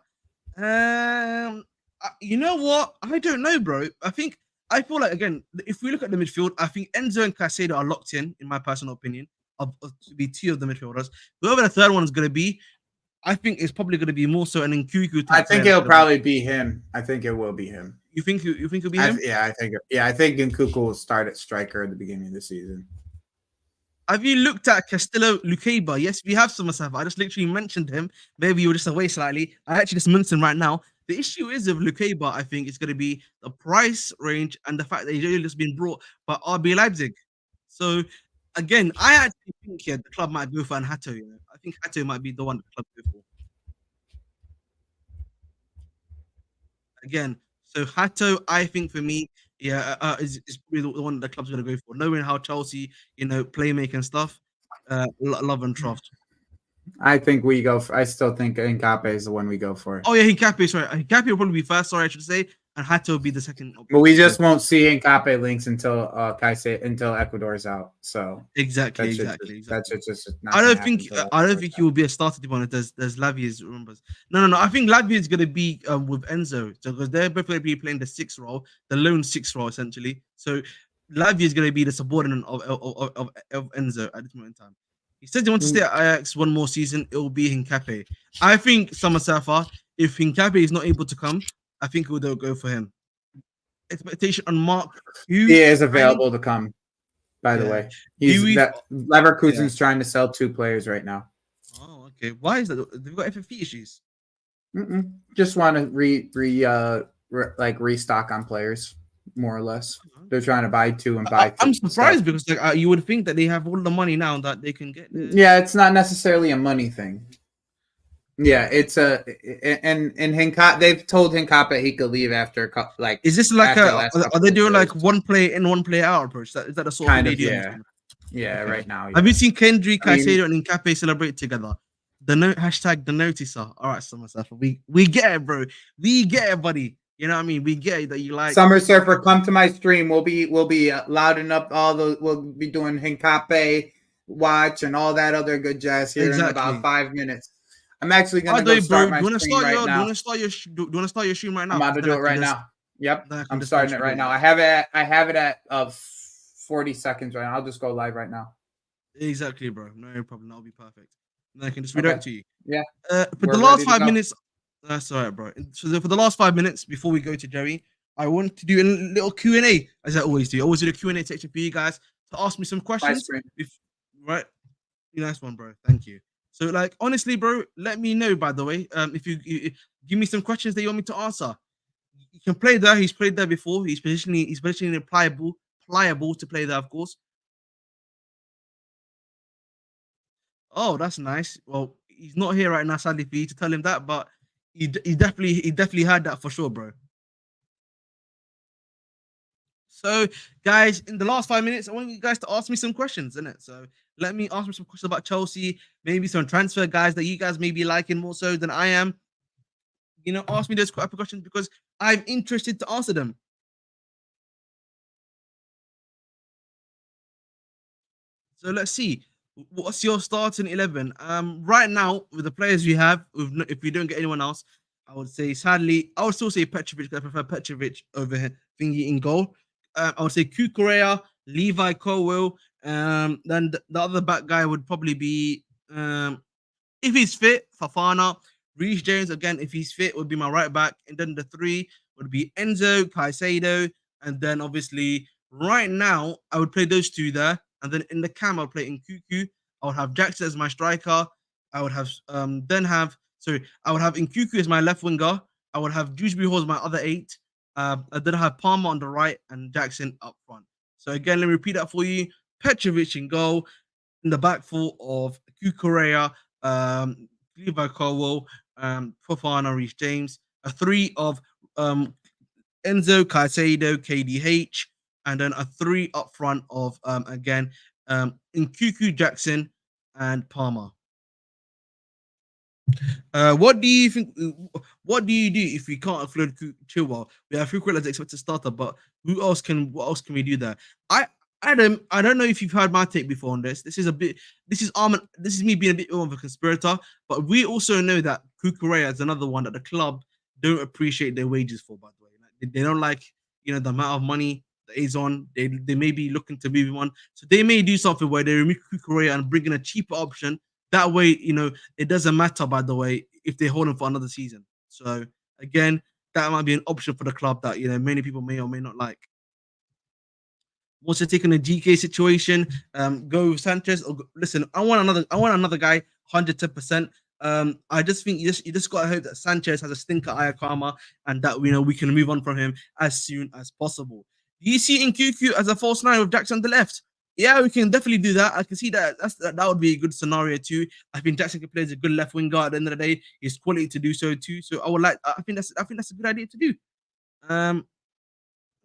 You know what? I don't know, bro. I feel like again, if we look at the midfield, I think Enzo and Caicedo are locked in my personal opinion, to be two of the midfielders. Whoever the third one is going to be, I think it's probably going to be more so an Nkunku. I think it'll probably be him. I think it will be him. You think it'll be him? I think Nkunku will start at striker at the beginning of the season. Have you looked at Castillo Lucaba? Yes, we have some myself. I just literally mentioned him. Maybe you were just away slightly. I actually just mentioned him right now. The issue is with Lucaba, I think it's going to be the price range and the fact that he's only just been brought by RB Leipzig. So again, I actually think the club might go for Hato. I think Hato might be the one the club go for. Again, so Hato, I think for me, is really the one the club's going to go for. Knowing how Chelsea, playmaking stuff, love and trust. I think we go. I still think Nkape is the one we go for. Oh yeah, Nkape. Sorry, Nkape will probably be first. Sorry, I should say, and Hato will be the second. But we just won't see Nkape links until until Ecuador's out. So exactly. That's just. I don't think he will be a starter. To be honest, there's Lavia's remembers. No. I think Lavia is going to be with Enzo because they're both going to be playing the sixth role, the lone sixth role essentially. So Lavia is going to be the subordinate of Enzo at this moment in time. He said he wants to stay at Ajax one more season. It will be Nkape. I think Summer Safa, if Nkape is not able to come, I think they'll go for him. Expectation on Mark. He is available to come, by the way. Leverkusen's trying to sell 2 players right now. Oh, okay. Why is that? They've got FFP issues. Just want to restock on players, more or less. They're trying to buy 2 and buy 2. I'm surprised because you would think that they have all the money now that they can get. Yeah, it's not necessarily a money thing. Yeah, it's and Hincape, they've told Hincape he could leave after like. Is this like are they doing like one play in, one play out approach? Is that the sort kind of yeah. Yeah, okay. Right now. Yeah. Have you seen Kendrick, Caicedo, and Nkape celebrate together? The hashtag the noticer. All right, Summer Surfer. We get it, bro. We get it, buddy. You know what I mean? We get it that you like Summer Surfer. Come to my stream. We'll be louding up all the. We'll be doing Hincape watch and all that other good jazz here in about 5 minutes. I'm actually gonna go start my stream right now. Do you want to start your stream right now? I'm about to do it right now. Yep, I'm starting it right now. I have it at 40 seconds right now. I'll just go live right now. Exactly, bro. No problem. That'll be perfect. Then I can just read out to you. Yeah. For the last 5 minutes, that's all right, bro. So for the last 5 minutes before we go to Jerry, I want to do a little Q&A, as I always do. I always do the Q&A section for you guys to ask me some questions. Right. Nice one, bro. Thank you. So, like, honestly, bro, let me know, by the way, if you give me some questions that you want me to answer. You can play there. He's played there before. He's positionally pliable to play there, of course. Oh, that's nice. Well, he's not here right now, sadly, for you to tell him that, but he definitely heard that for sure, bro. So, guys, in the last 5 minutes, I want you guys to ask me some questions, innit? So, let me ask me some questions about Chelsea, maybe some transfer guys that you guys may be liking more so than I am. Ask me those questions because I'm interested to answer them. So, let's see. What's your starting 11? Right now, with the players you have, if we don't get anyone else, I would say, sadly, I would still say Petrovic. I prefer Petrovic over Thingy in goal. I would say Kukurea, Levi Colwell. Then the other back guy would probably be if he's fit, Fafana. Reece James again, if he's fit, would be my right back, and then the three would be Enzo, Caicedo, and then obviously right now I would play those two there, and then in the cam I'll play in Nkuku. I would have Jackson as my striker. I would have I would have Nkuku as my left winger. I would have Dewsbury Hall as my other eight. I then have Palmer on the right and Jackson up front. So again, let me repeat that for you. Petrovic in goal, in the back four of Kukurea, Levi Colwell, Fofana, Reece James, a three of Enzo, Caicedo, KDH, and then a three up front of again Nkuku, Jackson, and Palmer. What do you think? What do you do if we can't afford Chilwell? We have Fukuel as expected starter, but who else can? What else can we do there? Adam, I don't know if you've heard my take before on this. This is This is me being a bit of a conspirator, but we also know that Kukurea is another one that the club don't appreciate their wages for. By the way, they don't like the amount of money that he's on. They may be looking to move him on, so they may do something where they remove Kukurea and bring in a cheaper option. That way, it doesn't matter, by the way, if they hold him for another season. So again, that might be an option for the club that many people may or may not like. Also taking a GK situation, go with Sanchez. Listen, I want another guy, 110%. I just think you just gotta hope that Sanchez has a stinker eye karma and that we can move on from him as soon as possible. Do you see Nkuku as a false nine with Jackson on the left? Yeah, we can definitely do that. I can see that that would be a good scenario too. I think Jackson can play as a good left winger at the end of the day. He's quality to do so too. So I think that's a good idea to do.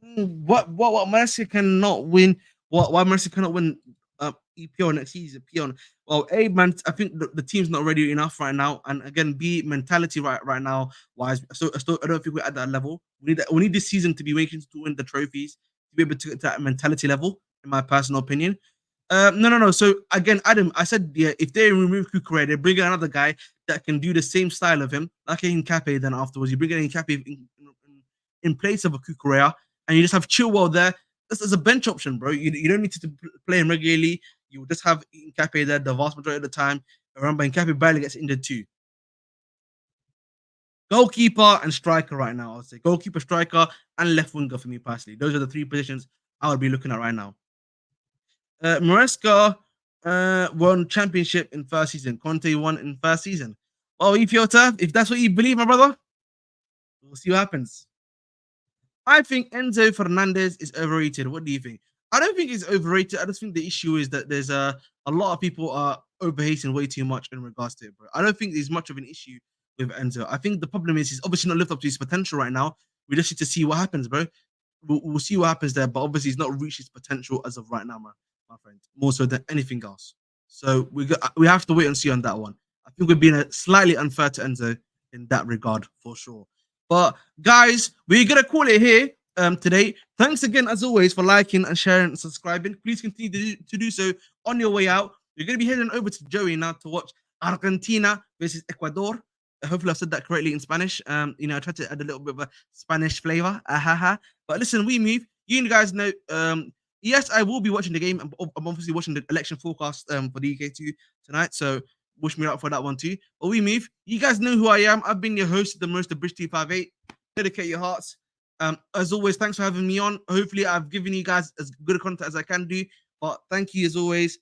What Mercy cannot win? Why Mercy cannot win EPL next season? Peon. Well, A man, I think the team's not ready enough right now, and again, B mentality right now wise. So I don't think we're at that level. We need this season to be making to win the trophies to be able to get to that mentality level. In my personal opinion. No. So again, Adam, I said if they remove Kukurea, they bring in another guy that can do the same style of him, like Nkape. Then afterwards, you bring in Nkape in place of a Kukurea, and you just have Chilwell there. This is a bench option, bro. You don't need to play him regularly. You just have Nkape there the vast majority of the time. Remember, Nkape barely gets injured too. Goalkeeper and striker right now, I'll say goalkeeper, striker, and left winger for me personally. Those are the three positions I would be looking at right now. Maresca won championship in first season. Conte won in first season. Well, if that's what you believe, my brother, we'll see what happens. I think Enzo Fernandez is overrated. What do you think? I don't think he's overrated. I just think the issue is that there's a lot of people are overhating way too much in regards to it, bro. I don't think there's much of an issue with Enzo. I think the problem is he's obviously not lived up to his potential right now. We just need to see what happens, bro. We'll see what happens there, but obviously he's not reached his potential as of right now, my friend. More so than anything else. So we have to wait and see on that one. I think we're being slightly unfair to Enzo in that regard for sure. But guys, we're gonna call it here today. Thanks again, as always, for liking and sharing and subscribing. Please continue to do so on your way out. We're gonna be heading over to Joey now to watch Argentina versus Ecuador. Hopefully, I said that correctly in Spanish. I tried to add a little bit of a Spanish flavor. But listen, we move. You guys know. Yes, I will be watching the game. I'm obviously watching the election forecast for the UK2 tonight. So wish me out for that one too. But we move. You guys know who I am. I've been your host, the most of Bridge 258. Dedicate your hearts. As always, thanks for having me on. Hopefully, I've given you guys as good a content as I can do. But thank you as always.